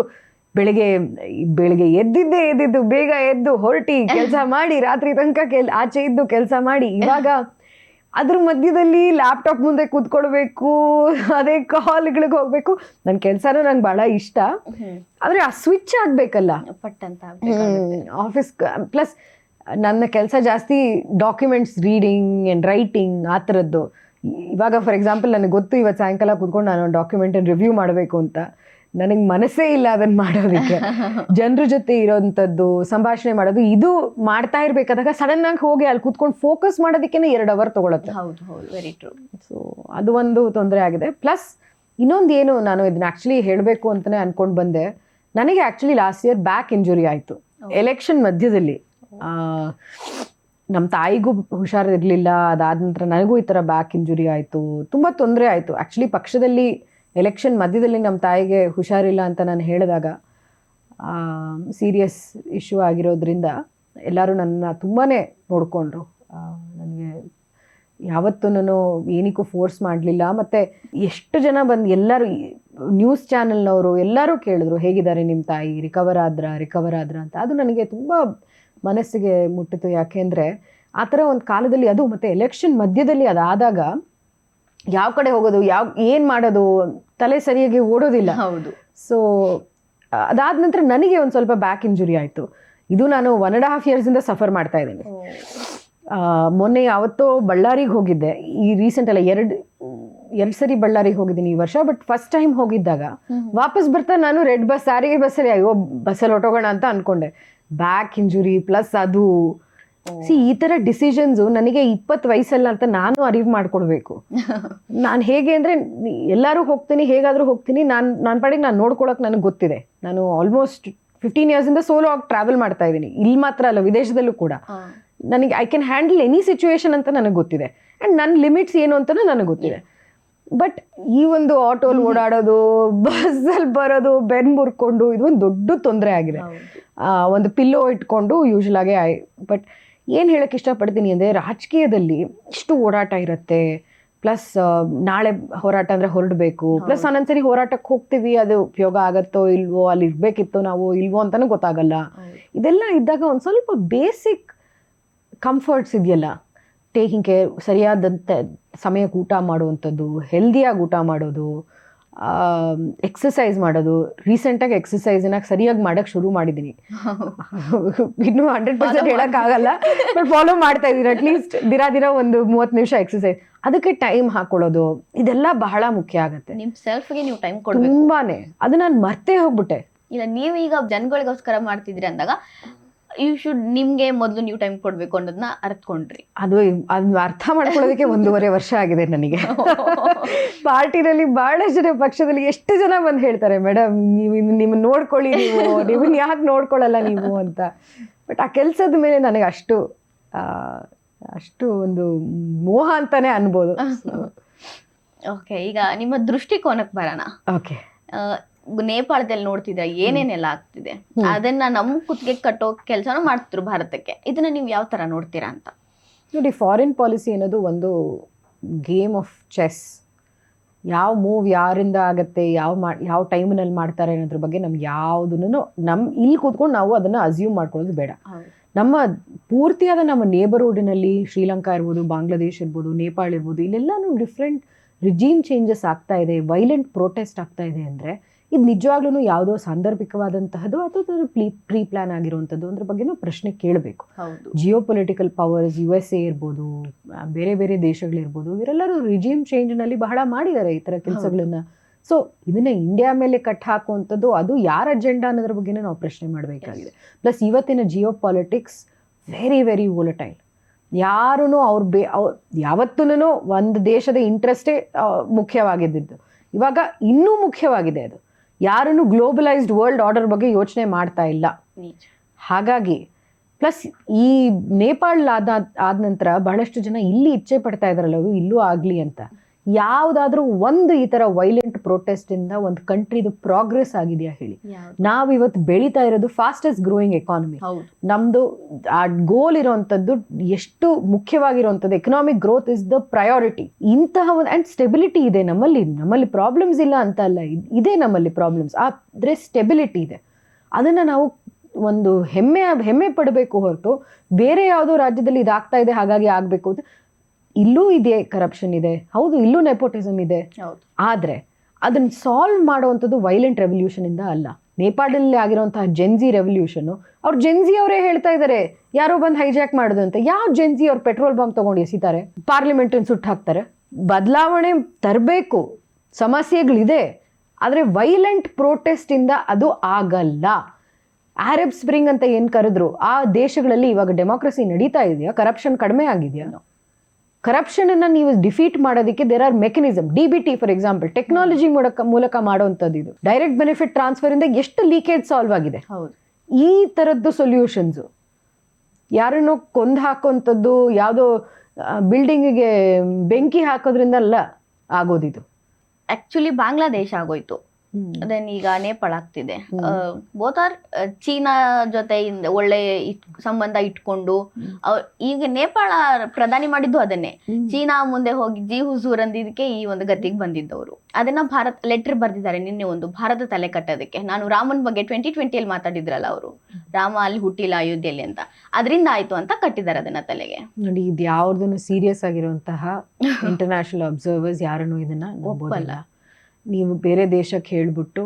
ಬೆಳಿಗ್ಗೆ ಎದ್ದಿದ್ದು ಬೇಗ ಎದ್ದು ಹೊರಟಿ ಕೆಲಸ ಮಾಡಿ ರಾತ್ರಿ ತನಕ ಆಚೆ ಇದ್ದು ಕೆಲಸ ಮಾಡಿ, ಇವಾಗ ಅದ್ರ ಮಧ್ಯದಲ್ಲಿ ಲ್ಯಾಪ್ಟಾಪ್ ಮುಂದೆ ಕೂತ್ಕೊಳ್ಬೇಕು, ಅದೇ ಕಾಲ್ಗಳಿಗೆ ಹೋಗ್ಬೇಕು. ನನ್ನ ಕೆಲಸನೂ ನಂಗೆ ಬಹಳ ಇಷ್ಟ, ಆದ್ರೆ ಆ ಸ್ವಿಚ್ ಆಗ್ಬೇಕಲ್ಲ ಆಫೀಸ್. ಪ್ಲಸ್ ನನ್ನ ಕೆಲಸ ಜಾಸ್ತಿ ಡಾಕ್ಯುಮೆಂಟ್ಸ್ ರೀಡಿಂಗ್ ಆ್ಯಂಡ್ ರೈಟಿಂಗ್ ಆ ಥರದ್ದು. ಇವಾಗ ಫಾರ್ ಎಕ್ಸಾಂಪಲ್ ನನಗೆ ಗೊತ್ತು, ಇವತ್ತು ಸಾಯಂಕಾಲ ಕೂತ್ಕೊಂಡು ನಾನು ಒಂದು ಡಾಕ್ಯುಮೆಂಟನ್ನು ರಿವ್ಯೂ ಮಾಡಬೇಕು ಅಂತ, ನನಗೆ ಮನಸ್ಸೇ ಇಲ್ಲ ಅದನ್ನು ಮಾಡೋದಕ್ಕೆ. ಜನರ ಜೊತೆ ಇರೋಂಥದ್ದು, ಸಂಭಾಷಣೆ ಮಾಡೋದು, ಇದು ಮಾಡ್ತಾ ಇರಬೇಕಾದಾಗ ಸಡನ್ ಆಗಿ ಹೋಗಿ ಅಲ್ಲಿ ಕೂತ್ಕೊಂಡು ಫೋಕಸ್ ಮಾಡೋದಕ್ಕೆ 2 hour ತಗೊಳುತ್ತೆ. Very true. ಸೊ ಅದು ಒಂದು ತೊಂದರೆ ಆಗಿದೆ. ಪ್ಲಸ್ ಇನ್ನೊಂದು ಏನು, ನಾನು ಇದನ್ನ ಆ್ಯಕ್ಚುಲಿ ಹೇಳಬೇಕು ಅಂತಲೇ ಅಂದ್ಕೊಂಡು ಬಂದೆ. ನನಗೆ actually last year back injury ಆಯಿತು ಎಲೆಕ್ಷನ್ ಮಧ್ಯದಲ್ಲಿ. ನಮ್ಮ ತಾಯಿಗೂ ಹುಷಾರಿರಲಿಲ್ಲ, ಅದಾದ ನಂತರ ನನಗೂ ಈ ಥರ ಬ್ಯಾಕ್ ಇಂಜುರಿ ಆಯಿತು, ತುಂಬ ತೊಂದರೆ ಆಯಿತು. ಆ್ಯಕ್ಚುಲಿ ಪಕ್ಷದಲ್ಲಿ ಎಲೆಕ್ಷನ್ ಮಧ್ಯದಲ್ಲಿ ನಮ್ಮ ತಾಯಿಗೆ ಹುಷಾರಿಲ್ಲ ಅಂತ ನಾನು ಹೇಳಿದಾಗ, ಸೀರಿಯಸ್ ಇಶ್ಯೂ ಆಗಿರೋದ್ರಿಂದ ಎಲ್ಲರೂ ನನ್ನ ತುಂಬಾ ನೋಡಿಕೊಂಡ್ರು. ನನಗೆ ಯಾವತ್ತೂ ನಾನು ಏನಕ್ಕೂ ಫೋರ್ಸ್ ಮಾಡಲಿಲ್ಲ. ಮತ್ತು ಎಷ್ಟು ಜನ ಬಂದು ಎಲ್ಲರೂ, ನ್ಯೂಸ್ ಚಾನೆಲ್ನವರು ಎಲ್ಲರೂ ಕೇಳಿದ್ರು, ಹೇಗಿದ್ದಾರೆ ನಿಮ್ಮ ತಾಯಿ, ರಿಕವರ್ ಆದ್ರ ಅಂತ. ಅದು ನನಗೆ ತುಂಬ ಮನಸ್ಸಿಗೆ ಮುಟ್ಟಿತು. ಯಾಕೆಂದರೆ ಆ ಥರ ಒಂದು ಕಾಲದಲ್ಲಿ, ಅದು ಮತ್ತು ಎಲೆಕ್ಷನ್ ಮಧ್ಯದಲ್ಲಿ ಅದಾದಾಗ ಯಾವ ಕಡೆ ಹೋಗೋದು, ಏನು ಮಾಡೋದು, ತಲೆ ಸರಿಯಾಗಿ ಓಡೋದಿಲ್ಲ. ಹೌದು. ಸೊ ಅದಾದ ನಂತರ ನನಗೆ ಒಂದು ಸ್ವಲ್ಪ ಬ್ಯಾಕ್ ಇಂಜುರಿ ಆಯಿತು. ಇದು ನಾನು 1.5 yearsಯಿಂದ ಸಫರ್ ಮಾಡ್ತಾ ಇದ್ದೀನಿ. ಮೊನ್ನೆ ಯಾವತ್ತೋ ಬಳ್ಳಾರಿಗೆ ಹೋಗಿದ್ದೆ, ಈ ರೀಸೆಂಟ್ ಅಲ್ಲ, 2 ಸರಿ ಬಳ್ಳಾರಿಗೆ ಹೋಗಿದ್ದೀನಿ ಈ ವರ್ಷ. ಬಟ್ ಫಸ್ಟ್ ಟೈಮ್ ಹೋಗಿದ್ದಾಗ ವಾಪಸ್ ಬರ್ತಾ ನಾನು ರೆಡ್ ಬಸ್, ಸಾರಿಗೆ ಬಸ್ಸಲ್ಲಿ, ಅಯ್ಯೋ ಬಸ್ಸಲ್ಲಿ ಹೊಟ್ಟೋಗೋಣ ಅಂತ ಅಂದ್ಕೊಂಡೆ. ಬ್ಯಾಕ್ ಇಂಜುರಿ ಪ್ಲಸ್ ಅದು ಈ ಥರ ಡಿಸಿಷನ್ಸು ನನಗೆ 20 ವಯಸ್ಸಲ್ಲ ಅಂತ ನಾನು ಅರಿವು ಮಾಡ್ಕೊಡ್ಬೇಕು. ನಾನು ಹೇಗೆ ಅಂದರೆ, ಎಲ್ಲರೂ ಹೋಗ್ತೀನಿ, ಹೇಗಾದರೂ ಹೋಗ್ತೀನಿ, ನನ್ನ ಪಾಡಿಗೆ ನಾನು ನೋಡ್ಕೊಳಕ್ಕೆ ನನಗೆ ಗೊತ್ತಿದೆ. ನಾನು ಆಲ್ಮೋಸ್ಟ್ 15 yearsಯಿಂದ ಸೋಲೋ ಆಗಿ ಟ್ರಾವೆಲ್ ಮಾಡ್ತಾ ಇದ್ದೀನಿ. ಇಲ್ಲಿ ಮಾತ್ರ ಅಲ್ಲ, ವಿದೇಶದಲ್ಲೂ ಕೂಡ ನನಗೆ I can handle any situation ಅಂತ ನನಗೆ ಗೊತ್ತಿದೆ. ಆ್ಯಂಡ್ ನನ್ನ ಲಿಮಿಟ್ಸ್ ಏನು ಅಂತಲೂ ನನಗೆ ಗೊತ್ತಿದೆ. ಬಟ್ ಈ ಒಂದು ಆಟೋಲ್ಲಿ ಓಡಾಡೋದು, ಬಸ್ಸಲ್ಲಿ ಬರೋದು, ಬೆನ್ನು ಮುರ್ಕೊಂಡು, ಇದು ಒಂದು ದೊಡ್ಡ ತೊಂದರೆ ಆಗಿದೆ. ಒಂದು ಪಿಲ್ಲೋ ಇಟ್ಕೊಂಡು ಯೂಶ್ವಲ್ ಆಗಿ ಬಟ್ ಏನು ಹೇಳಕ್ಕೆ ಇಷ್ಟಪಡ್ತೀನಿ ಅಂದರೆ ರಾಜಕೀಯದಲ್ಲಿ ಇಷ್ಟು ಓಡಾಟ ಇರುತ್ತೆ. ಪ್ಲಸ್ ನಾಳೆ ಹೋರಾಟ ಅಂದರೆ ಹೊರಡಬೇಕು, ಪ್ಲಸ್ ಒಂದೊಂದ್ಸರಿ ಹೋರಾಟಕ್ಕೆ ಹೋಗ್ತೀವಿ, ಅದು ಉಪಯೋಗ ಆಗತ್ತೋ ಇಲ್ವೋ, ಅಲ್ಲಿ ಇರಬೇಕಿತ್ತೋ ನಾವು ಇಲ್ವೋ ಅಂತಲೂ ಗೊತ್ತಾಗಲ್ಲ. ಇದೆಲ್ಲ ಇದ್ದಾಗ ಒಂದು ಸ್ವಲ್ಪ ಬೇಸಿಕ್ ಕಂಫರ್ಟ್ಸ್ ಇದೆಯಲ್ಲ, ಟೇಕಿಂಗ್ ಕೇರ್, ಸರಿಯಾದಂತೆ ಸಮಯಕ್ಕೆ ಊಟ ಮಾಡುವಂಥದ್ದು, ಹೆಲ್ದಿಯಾಗಿ ಊಟ ಮಾಡೋದು, ಎಕ್ಸಸೈಸ್ ಮಾಡೋದು. ರೀಸೆಂಟಾಗಿ ಎಕ್ಸಸೈಸನ್ನ ಸರಿಯಾಗಿ ಮಾಡೋಕ್ಕೆ ಶುರು ಮಾಡಿದ್ದೀನಿ. ಇನ್ನೂ 100% ಹೇಳೋಕ್ಕಾಗಲ್ಲ, ಬಟ್ ಫಾಲೋ ಮಾಡ್ತಾ ಇದ್ದೀನಿ. ಅಟ್ಲೀಸ್ಟ್ ದಿನ ಒಂದು 30 ನಿಮಿಷ ಎಕ್ಸಸೈಸ್, ಅದಕ್ಕೆ ಟೈಮ್ ಹಾಕೊಳ್ಳೋದು, ಇದೆಲ್ಲ ಬಹಳ ಮುಖ್ಯ ಆಗುತ್ತೆ. ನಿಮ್ ಸೆಲ್ಫ್ಗೆ ನೀವು ಟೈಮ್ ಕೊಡ್ಬೇಕು. ತುಂಬಾನೇ, ಅದು ನಾನು ಮರ್ತೇ ಹೋಗ್ಬಿಟ್ಟೆ. ಇಲ್ಲ, ನೀವೀಗ ಜನಗಳಿಗೋಸ್ಕರ ಮಾಡ್ತಿದ್ರಿ ಅಂದಾಗ ಯು ಶುಡ್, ನಿಮ್ಗೆ ಮೊದಲು ನೀವು ಟೈಮ್ ಕೊಡ್ಬೇಕು ಅನ್ನೋದನ್ನ ಅರ್ಥಕೊಂಡ್ರಿ. ಅದನ್ನ ಅರ್ಥ ಮಾಡ್ಕೊಳ್ಳೋದಕ್ಕೆ 1.5 ವರ್ಷ ಆಗಿದೆ ನನಗೆ. ಪಾರ್ಟಿನಲ್ಲಿ ಬಹಳಷ್ಟು ಜನ, ಪಕ್ಷದಲ್ಲಿ ಎಷ್ಟು ಜನ ಬಂದು ಹೇಳ್ತಾರೆ, ಮೇಡಮ್ ನೀವು ನಿಮ್ಮನ್ನ ನೋಡ್ಕೊಳ್ಳಿ, ನಿಮ್ಮನ್ನ ಯಾಕೆ ನೋಡ್ಕೊಳ್ಳಲ್ಲ ನೀವು ಅಂತ. ಬಟ್ ಆ ಕೆಲಸದ ಮೇಲೆ ನನಗೆ ಅಷ್ಟು ಒಂದು ಮೋಹ ಅಂತಾನೆ ಅನ್ಬೋದು. ಓಕೆ, ಈಗ ನಿಮ್ಮ ದೃಷ್ಟಿಕೋನಕ್ಕೆ ಬರೋಣ. ಓಕೆ, ನೇಪಾಳದಲ್ಲಿ ನೋಡ್ತಿದ್ರೆ ಏನೇನೆಲ್ಲ ಆಗ್ತಿದೆ, ಅದನ್ನ ನಮ್ಮ ಕುತ್ತಿಗೆ ಕಟ್ಟೋ ಕೆಲಸನೂ ಮಾಡ್ತಿದ್ರು ಭಾರತಕ್ಕೆ. ಇದನ್ನ ನೀವು ಯಾವ ತರ ನೋಡ್ತೀರಾ ಅಂತ? ನೋಡಿ, ಫಾರಿನ್ ಪಾಲಿಸಿ ಅನ್ನೋದು ಒಂದು ಗೇಮ್ ಆಫ್ ಚೆಸ್. ಯಾವ ಮೂವ್ ಯಾರಿಂದ ಆಗತ್ತೆ, ಯಾವ ಟೈಮ್ನಲ್ಲಿ ಮಾಡ್ತಾರೆ ಅನ್ನೋದ್ರ ಬಗ್ಗೆ ನಮ್ಗೆ ಯಾವುದನ್ನು ಇಲ್ಲಿ ಕೂತ್ಕೊಂಡು ನಾವು ಅದನ್ನು ಅಸ್ಯೂಮ್ ಮಾಡ್ಕೊಳ್ಳೋದು ಬೇಡ. ನಮ್ಮ ಪೂರ್ತಿಯಾದ ನಮ್ಮ ನೇಬರ್ಹುಡ್ನಲ್ಲಿ ಶ್ರೀಲಂಕಾ ಇರ್ಬೋದು, ಬಾಂಗ್ಲಾದೇಶ್ ಇರ್ಬೋದು, ನೇಪಾಳ ಇರ್ಬೋದು, ಇಲ್ಲೆಲ್ಲನೂ ಡಿಫ್ರೆಂಟ್ ರಿಜೀಮ್ ಚೇಂಜಸ್ ಆಗ್ತಾ ಇದೆ, ವೈಲೆಂಟ್ ಪ್ರೊಟೆಸ್ಟ್ ಆಗ್ತಾ ಇದೆ ಅಂದರೆ ಇದು ನಿಜವಾಗ್ಲೂ ಯಾವುದೋ ಸಾಂದರ್ಭಿಕವಾದಂತಹದ್ದು ಅಥವಾ ಪ್ರೀ ಪ್ಲಾನ್ ಆಗಿರುವಂಥದ್ದು ಅದ್ರ ಬಗ್ಗೆನೂ ಪ್ರಶ್ನೆ ಕೇಳಬೇಕು. ಜಿಯೋ ಪೊಲಿಟಿಕಲ್ ಪವರ್ಸ್, USA ಇರ್ಬೋದು, ಬೇರೆ ಬೇರೆ ದೇಶಗಳಿರ್ಬೋದು, ಇವರೆಲ್ಲರೂ ರಿಜೀಮ್ ಚೇಂಜ್ನಲ್ಲಿ ಬಹಳ ಮಾಡಿದ್ದಾರೆ ಈ ಥರ ಕೆಲಸಗಳನ್ನ. ಸೊ ಇದನ್ನ ಇಂಡಿಯಾ ಮೇಲೆ ಕಟ್ ಹಾಕುವಂಥದ್ದು, ಅದು ಯಾರ ಅಜೆಂಡಾ ಅನ್ನೋದ್ರ ಬಗ್ಗೆನೇ ನಾವು ಪ್ರಶ್ನೆ ಮಾಡಬೇಕಾಗಿದೆ. ಪ್ಲಸ್ ಇವತ್ತಿನ Jio politics very very volatile. ಯಾರೂ ಯಾವತ್ತೂ ಒಂದು ದೇಶದ ಇಂಟ್ರೆಸ್ಟೇ ಮುಖ್ಯವಾಗಿದ್ದು, ಇವಾಗ ಇನ್ನೂ ಮುಖ್ಯವಾಗಿದೆ ಅದು. ಯಾರೂ ಗ್ಲೋಬಲೈಸ್ಡ್ ವರ್ಲ್ಡ್ ಆರ್ಡರ್ ಬಗ್ಗೆ ಯೋಚನೆ ಮಾಡ್ತಾ ಇಲ್ಲ. ಹಾಗಾಗಿ ಪ್ಲಸ್ ಈ ನೇಪಾಳ ಆದ ನಂತರ ಬಹಳಷ್ಟು ಜನ ಇಲ್ಲಿ ಇಚ್ಛೆ ಪಡ್ತಾ ಇದ್ದಾರಲ್ಲ, ಅದು ಇಲ್ಲೂ ಆಗಲಿ ಅಂತ. ಯಾವುದಾದ್ರೂ ಒಂದು ಈ ಥರ ವೈಲೆಂಟ್ ಪ್ರೊಟೆಸ್ಟಿಂದ ಒಂದು ಕಂಟ್ರಿದು ಪ್ರೋಗ್ರೆಸ್ ಆಗಿದೆಯಾ ಹೇಳಿ? ನಾವು ಇವತ್ತು ಬೆಳೀತಾ ಇರೋದು ಫಾಸ್ಟೆಸ್ಟ್ ಗ್ರೋಯಿಂಗ್ ಎಕಾನಮಿ. ನಮ್ಮದು ಆ ಗೋಲ್ ಇರೋವಂಥದ್ದು ಎಷ್ಟು ಮುಖ್ಯವಾಗಿರುವಂಥದ್ದು, economic growth is the priority. ಇಂತಹ ಒಂದು ಆ್ಯಂಡ್ ಸ್ಟೆಬಿಲಿಟಿ ಇದೆ ನಮ್ಮಲ್ಲಿ ಪ್ರಾಬ್ಲಮ್ಸ್ ಇಲ್ಲ ಅಂತ ಅಲ್ಲ, ಇದೆ ನಮ್ಮಲ್ಲಿ ಪ್ರಾಬ್ಲಮ್ಸ್, ಆದರೆ ಸ್ಟೆಬಿಲಿಟಿ ಇದೆ. ಅದನ್ನು ನಾವು ಒಂದು ಹೆಮ್ಮೆ ಪಡಬೇಕು ಹೊರತು ಬೇರೆ ಯಾವುದೋ ರಾಜ್ಯದಲ್ಲಿ ಇದಾಗ್ತಾ ಇದೆ ಹಾಗಾಗಿ ಆಗಬೇಕು ಅಂತ. ಇಲ್ಲೂ ಇದೆ ಕರಪ್ಷನ್ ಇದೆ, ಹೌದು, ಇಲ್ಲೂ ನೆಪೋಟಿಸಮ್ ಇದೆ. ಆದರೆ ಅದನ್ನು ಸಾಲ್ವ್ ಮಾಡುವಂಥದ್ದು ವೈಲೆಂಟ್ ರೆವಲ್ಯೂಷನ್ ಇಂದ ಅಲ್ಲ. ನೇಪಾಳದಲ್ಲಿ ಆಗಿರುವಂತಹ ಜೆನ್ಜಿ ರೆವಲ್ಯೂಷನ್ನು, ಅವ್ರು ಜೆನ್ಜಿ ಅವರೇ ಹೇಳ್ತಾ ಇದ್ದಾರೆ ಯಾರೋ ಬಂದು ಹೈಜಾಕ್ ಮಾಡೋದು ಅಂತ. ಯಾವ ಜೆನ್ಜಿ ಅವ್ರು ಪೆಟ್ರೋಲ್ ಬಾಂಬ್ ತೊಗೊಂಡು ಎಸಿತಾರೆ, ಪಾರ್ಲಿಮೆಂಟನ್ನು ಸುಟ್ಟು ಹಾಕ್ತಾರೆ? ಬದಲಾವಣೆ ತರಬೇಕು, ಸಮಸ್ಯೆಗಳಿದೆ, ಆದರೆ ವೈಲೆಂಟ್ ಪ್ರೊಟೆಸ್ಟಿಂದ ಅದು ಆಗಲ್ಲ. ಅರಬ್ ಸ್ಪ್ರಿಂಗ್ ಅಂತ ಏನು ಕರೆದ್ರು, ಆ ದೇಶಗಳಲ್ಲಿ ಇವಾಗ ಡೆಮೋಕ್ರಸಿ ನಡೀತಾ ಇದೆಯಾ? ಕರಪ್ಷನ್ ಕಡಿಮೆ ಆಗಿದೆಯಾ? ಕರಪ್ಷನನ್ನು ನೀವು ಡಿಫೀಟ್ ಮಾಡೋದಕ್ಕೆ there are mechanism. DBT for example, technology ಮೂಲಕ ಮಾಡುವಂಥದ್ದು. ಇದು ಡೈರೆಕ್ಟ್ ಬೆನಿಫಿಟ್ ಟ್ರಾನ್ಸ್ಫರ್ ಇಂದ ಎಷ್ಟು ಲೀಕೇಜ್ ಸಾಲ್ವ್ ಆಗಿದೆ. ಈ ಥರದ್ದು ಸೊಲ್ಯೂಷನ್ಸು ಯಾರನ್ನೋ ಕೊಂದು ಹಾಕುವಂಥದ್ದು, ಯಾವುದೋ ಬಿಲ್ಡಿಂಗಿಗೆ ಬೆಂಕಿ ಹಾಕೋದ್ರಿಂದ ಅಲ್ಲ ಆಗೋದಿದು. ಆಕ್ಚುಲಿ ಬಾಂಗ್ಲಾದೇಶ ಆಗೋಯ್ತು, ದೆನ್ ಈಗ ನೇಪಾಳ ಆಗ್ತಿದೆ. ಬೋತ್ ಆರ್ ಚೀನಾ ಜೊತೆ ಒಳ್ಳೆ ಸಂಬಂಧ ಇಟ್ಕೊಂಡು, ಈಗ ನೇಪಾಳ ಪ್ರಧಾನಿ ಮಾಡಿದ್ದು ಅದನ್ನೇ. ಚೀನಾ ಮುಂದೆ ಹೋಗಿ ಜಿ ಹುಜೂರ್ ಅಂದಿದ್ದಕ್ಕೆ ಈ ಒಂದು ಗತಿಗೆ ಬಂದಿದ್ದವರು. ಅದನ್ನ ಭಾರತ ಲೆಟರ್ ಬರ್ದಿದ್ದಾರೆ ನಿನ್ನೆ, ಒಂದು ಭಾರತ ತಲೆ ಕಟ್ಟೋದಕ್ಕೆ. ನಾನು ರಾಮನ್ ಬಗ್ಗೆ 2020 ಮಾತಾಡಿದ್ರಲ್ಲ ಅವರು, ರಾಮ ಅಲ್ಲಿ ಹುಟ್ಟಿಲ್ಲ ಅಯೋಧ್ಯೆಯಲ್ಲಿ ಅಂತ, ಅದರಿಂದ ಆಯ್ತು ಅಂತ ಕಟ್ಟಿದ್ದಾರೆ ಅದನ್ನ ತಲೆಗೆ. ನೋಡಿ, ಇದು ಯಾವ್ದನ್ನು ಸೀರಿಯಸ್ ಆಗಿರುವಂತಹ ಇಂಟರ್ನ್ಯಾಷನಲ್ ಅಬ್ಸರ್ವರ್ಸ್ ಯಾರನ್ನು ಇದನ್ನ ಒಪ್ಪಲ್ಲ. ನೀವು ಬೇರೆ ದೇಶಕ್ಕೆ ಹೇಳ್ಬಿಟ್ಟು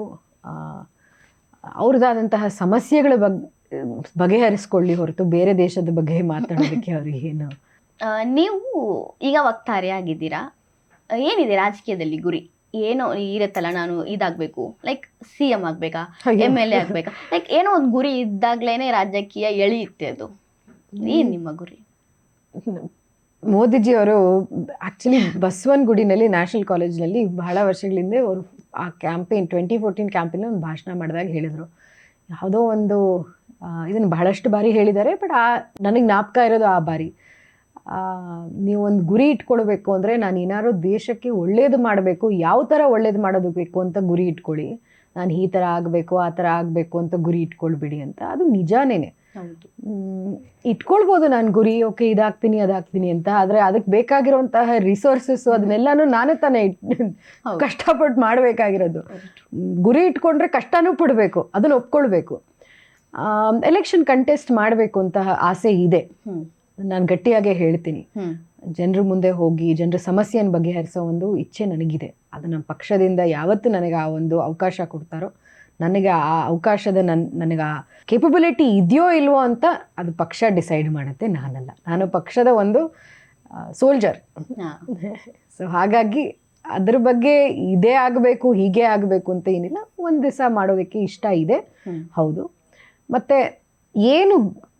ಅವ್ರದ್ದಾದಂತಹ ಸಮಸ್ಯೆಗಳ ಬಗೆಹರಿಸ್ಕೊಳ್ಳಿ ಹೊರತು ಬೇರೆ ದೇಶದ ಬಗ್ಗೆ ಮಾತಾಡೋದಕ್ಕೆ ಅವ್ರಿಗೆ ಏನು. ನೀವು ಈಗ ವಕ್ತಾರೆ ಆಗಿದ್ದೀರಾ, ಏನಿದೆ ರಾಜಕೀಯದಲ್ಲಿ ಗುರಿ? ಏನೋ ಇರುತ್ತಲ್ಲ, ನಾನು ಇದಾಗಬೇಕು, ಲೈಕ್ CM ಆಗಬೇಕಾ, MLA ಆಗಬೇಕಾ, ಲೈಕ್ ಏನೋ ಒಂದು ಗುರಿ ಇದ್ದಾಗ್ಲೇನೆ ರಾಜಕೀಯ ಎಳೆಯುತ್ತೆ. ಅದು ಏನು ನಿಮ್ಮ ಗುರಿ? ಮೋದಿಜಿ ಅವರು ಆ್ಯಕ್ಚುಲಿ ಬಸವನಗುಡಿನಲ್ಲಿ ನ್ಯಾಷನಲ್ ಕಾಲೇಜ್ನಲ್ಲಿ ಬಹಳ ವರ್ಷಗಳಿಂದ ಅವರು ಆ ಕ್ಯಾಂಪೇನ್ 2014 ಕ್ಯಾಂಪೇನಲ್ಲಿ ಒಂದು ಭಾಷಣ ಮಾಡಿದಾಗ ಹೇಳಿದರು, ಯಾವುದೋ ಒಂದು ಇದನ್ನು ಬಹಳಷ್ಟು ಬಾರಿ ಹೇಳಿದ್ದಾರೆ, ಬಟ್ ನನಗೆ ಜ್ಞಾಪಕ ಇರೋದು ಆ ಬಾರಿ, ನೀವು ಒಂದು ಗುರಿ ಇಟ್ಕೊಳ್ಬೇಕು ಅಂದರೆ ನಾನು ಏನಾದ್ರು ದೇಶಕ್ಕೆ ಒಳ್ಳೇದು ಮಾಡಬೇಕು, ಯಾವ ಥರ ಒಳ್ಳೇದು ಮಾಡೋದು ಬೇಕು ಅಂತ ಗುರಿ ಇಟ್ಕೊಳ್ಳಿ. ನಾನು ಈ ಥರ ಆಗಬೇಕು ಆ ಥರ ಆಗಬೇಕು ಅಂತ ಗುರಿ ಇಟ್ಕೊಳ್ಬೇಡಿ ಅಂತ. ಅದು ನಿಜಾನೇನೆ. ಹೌದು. ಇಟ್ಕೊಳ್ಬೋದು ನಾನು ಗುರಿ, ಓಕೆ ಇದಾಗ್ತೀನಿ ಅದಾಗ್ತೀನಿ ಅಂತ, ಆದರೆ ಅದಕ್ಕೆ ಬೇಕಾಗಿರೋಂತಹ ರಿಸೋರ್ಸಸ್ ಅದನ್ನೆಲ್ಲಾನು ನಾನೇ ತಾನೇ ಕಷ್ಟಪಟ್ಟು ಮಾಡಬೇಕಾಗಿರೋದು. ಗುರಿ ಇಟ್ಕೊಂಡ್ರೆ ಕಷ್ಟನೂ ಪಡಬೇಕು, ಅದನ್ನು ಒಪ್ಕೊಳ್ಬೇಕು. ಎಲೆಕ್ಷನ್ ಕಂಟೆಸ್ಟ್ ಮಾಡಬೇಕು ಅಂತ ಆಸೆ ಇದೆ, ನಾನು ಗಟ್ಟಿಯಾಗೇ ಹೇಳ್ತೀನಿ. ಜನರ ಮುಂದೆ ಹೋಗಿ ಜನರ ಸಮಸ್ಯೆಯನ್ನು ಬಗೆಹರಿಸೋ ಒಂದು ಇಚ್ಛೆ ನನಗಿದೆ. ಅದು ನಮ್ಮ ಪಕ್ಷದಿಂದ ಯಾವತ್ತು ನನಗೆ ಆ ಒಂದು ಅವಕಾಶ ಕೊಡ್ತಾರೋ, ನನಗೆ ಆ ಅವಕಾಶದ ನನಗೆ ಆ ಕೇಪಬಿಲಿಟಿ ಇದೆಯೋ ಇಲ್ವೋ ಅಂತ ಅದು ಪಕ್ಷ ಡಿಸೈಡ್ ಮಾಡುತ್ತೆ, ನಾನಲ್ಲ. ನಾನು ಪಕ್ಷದ ಒಂದು ಸೋಲ್ಜರ್. ಸೊ ಹಾಗಾಗಿ ಅದ್ರ ಬಗ್ಗೆ ಇದೇ ಆಗಬೇಕು ಹೀಗೆ ಆಗಬೇಕು ಅಂತ ಏನಿಲ್ಲ, ಒಂದು ದಿವಸ ಮಾಡೋದಕ್ಕೆ ಇಷ್ಟ ಇದೆ. ಹೌದು. ಮತ್ತು ಏನು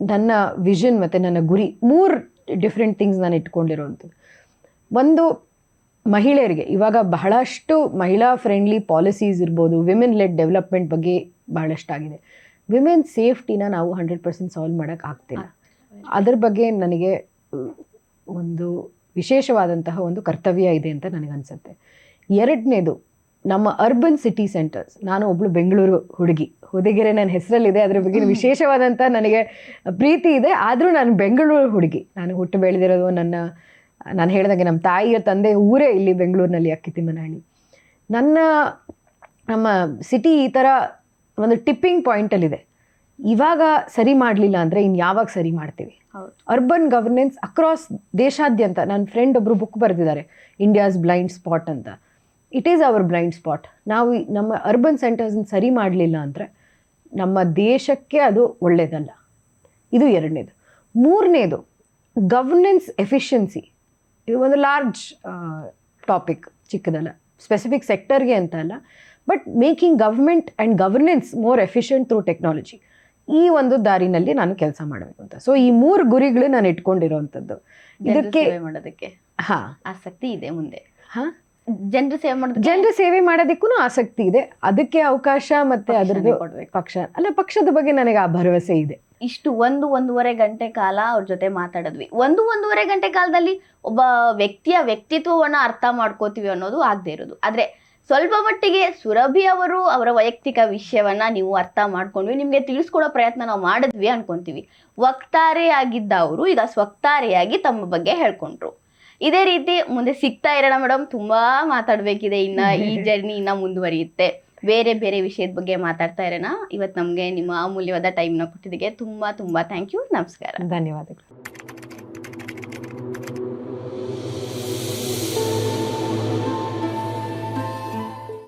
ನನ್ನ ವಿಷನ್ ಮತ್ತು ನನ್ನ ಗುರಿ, 3 ಡಿಫ್ರೆಂಟ್ ಥಿಂಗ್ಸ್ ನಾನು ಇಟ್ಕೊಂಡಿರೋವಂಥದ್ದು. ಒಂದು, ಮಹಿಳೆಯರಿಗೆ ಇವಾಗ ಬಹಳಷ್ಟು ಮಹಿಳಾ ಫ್ರೆಂಡ್ಲಿ ಪಾಲಿಸೀಸ್ ಇರ್ಬೋದು, ವಿಮೆನ್ ಲೆಡ್ ಡೆವಲಪ್ಮೆಂಟ್ ಬಗ್ಗೆ ಬಹಳಷ್ಟಾಗಿದೆ. ವಿಮೆನ್ ಸೇಫ್ಟಿನ ನಾವು 100% ಸಾಲ್ವ್ ಮಾಡೋಕ್ಕೆ ಆಗ್ತಿಲ್ಲ. ಅದ್ರ ಬಗ್ಗೆ ನನಗೆ ಒಂದು ವಿಶೇಷವಾದಂತಹ ಒಂದು ಕರ್ತವ್ಯ ಇದೆ ಅಂತ ನನಗನ್ಸುತ್ತೆ. 2ನೇದು, ನಮ್ಮ ಅರ್ಬನ್ ಸಿಟಿ ಸೆಂಟರ್ಸ್. ನಾನು ಒಬ್ಳು ಬೆಂಗಳೂರು ಹುಡುಗಿರೆ ನನ್ನ ಹೆಸರಲ್ಲಿದೆ, ಅದ್ರ ಬಗ್ಗೆ ವಿಶೇಷವಾದಂಥ ನನಗೆ ಪ್ರೀತಿ ಇದೆ. ಆದರೂ ನಾನು ಬೆಂಗಳೂರು ಹುಡುಗಿ, ನಾನು ಹುಟ್ಟು ಬೆಳೆದಿರೋದು ನಾನು ಹೇಳಿದಾಗೆ ನಮ್ಮ ತಾಯಿಯ ತಂದೆ ಊರೇ ಇಲ್ಲಿ ಬೆಂಗಳೂರಿನಲ್ಲಿ, ಅಕ್ಕಿತಿಮ್ಮನಹಳ್ಳಿ. ನಮ್ಮ ಸಿಟಿ ಈ ಥರ ಒಂದು ಟಿಪ್ಪಿಂಗ್ ಪಾಯಿಂಟಲ್ಲಿದೆ. ಇವಾಗ ಸರಿ ಮಾಡಲಿಲ್ಲ ಅಂದರೆ ಇನ್ನು ಯಾವಾಗ ಸರಿ ಮಾಡ್ತೀವಿ? ಅರ್ಬನ್ ಗವರ್ನೆನ್ಸ್ ಅಕ್ರಾಸ್ ದೇಶಾದ್ಯಂತ. ನನ್ನ ಫ್ರೆಂಡ್ ಒಬ್ಬರು ಬುಕ್ ಬರೆದಿದ್ದಾರೆ, ಇಂಡಿಯಾಸ್ ಬ್ಲೈಂಡ್ ಸ್ಪಾಟ್ ಅಂತ. It is our blind spot. ನಾವು ನಮ್ಮ ಅರ್ಬನ್ ಸೆಂಟರ್ಸ್ನ ಸರಿ ಮಾಡಲಿಲ್ಲ ಅಂದರೆ ನಮ್ಮ ದೇಶಕ್ಕೆ ಅದು ಒಳ್ಳೆಯದಲ್ಲ. ಇದು 2ನೇದು. 3ನೇದು, ಗವರ್ನೆನ್ಸ್ ಎಫಿಷಿಯನ್ಸಿ. ಇದು ಒಂದು ಲಾರ್ಜ್ ಟಾಪಿಕ್, ಚಿಕ್ಕದಲ್ಲ, ಸ್ಪೆಸಿಫಿಕ್ ಸೆಕ್ಟರ್ಗೆ ಅಂತ ಅಲ್ಲ, but making government and governance more efficient through technology. ಈ ಒಂದು ದಾರಿನಲ್ಲಿ ನಾನು ಕೆಲಸ ಮಾಡಬೇಕು ಅಂತ. ಸೊ ಈ 3 ಗುರಿಗಳು ನಾನು ಇಟ್ಕೊಂಡಿರೋವಂಥದ್ದು. ಇದಕ್ಕೆ ಮಾಡೋದಕ್ಕೆ ಆಸಕ್ತಿ ಇದೆ ಮುಂದೆ. ಜನರ ಸೇವೆ ಮಾಡೋದಕ್ಕೂ ಆಸಕ್ತಿ ಇದೆ. ಅದಕ್ಕೆ ಅವಕಾಶ ಮತ್ತೆ ಅದರದ್ದು ಪಕ್ಷದ ಬಗ್ಗೆ ನನಗೆ ಆ ಭರವಸೆ ಇದೆ. ಇಷ್ಟು 1-1.5 ಗಂಟೆ ಕಾಲ ಅವ್ರ ಜೊತೆ ಮಾತಾಡಿದ್ವಿ. 1-1.5 ಗಂಟೆ ಕಾಲದಲ್ಲಿ ಒಬ್ಬ ವ್ಯಕ್ತಿಯ ವ್ಯಕ್ತಿತ್ವವನ್ನ ಅರ್ಥ ಮಾಡ್ಕೋತೀವಿ ಅನ್ನೋದು ಆಗದೆ ಇರೋದು. ಆದ್ರೆ ಸ್ವಲ್ಪ ಮಟ್ಟಿಗೆ ಸುರಭಿ ಅವರು ಅವರ ವೈಯಕ್ತಿಕ ವಿಷಯವನ್ನ ನೀವು ಅರ್ಥ ಮಾಡ್ಕೊಂಡ್ವಿ, ನಿಮ್ಗೆ ತಿಳಿಸ್ಕೊಡೋ ಪ್ರಯತ್ನ ನಾವು ಮಾಡಿದ್ವಿ ಅನ್ಕೊಂತೀವಿ. ವಕ್ತಾರೆಯಾಗಿದ್ದ ಅವರು ಈಗ ಸ್ವಕ್ತಾರೆಯಾಗಿ ತಮ್ಮ ಬಗ್ಗೆ ಹೇಳ್ಕೊಂಡ್ರು. ಇದೇ ರೀತಿ ಮುಂದೆ ಸಿಗ್ತಾ ಇರೋಣ ಮೇಡಮ್. ತುಂಬಾ ಮಾತಾಡ್ಬೇಕಿದೆ, ಇನ್ನ ಈ ಜರ್ನಿ ಇನ್ನ ಮುಂದುವರಿಯುತ್ತೆ. ಬೇರೆ ಬೇರೆ ವಿಷಯದ ಬಗ್ಗೆ ಮಾತಾಡ್ತಾ ಇರೋಣ. ಇವತ್ತು ನಮ್ಗೆ ನಿಮ್ಮ ಅಮೂಲ್ಯವಾದ ಟೈಮ್ನ ಕೊಟ್ಟಿದ್ದಕ್ಕೆ ತುಂಬಾ ಥ್ಯಾಂಕ್ ಯು. ನಮಸ್ಕಾರ. ಧನ್ಯವಾದಗಳು.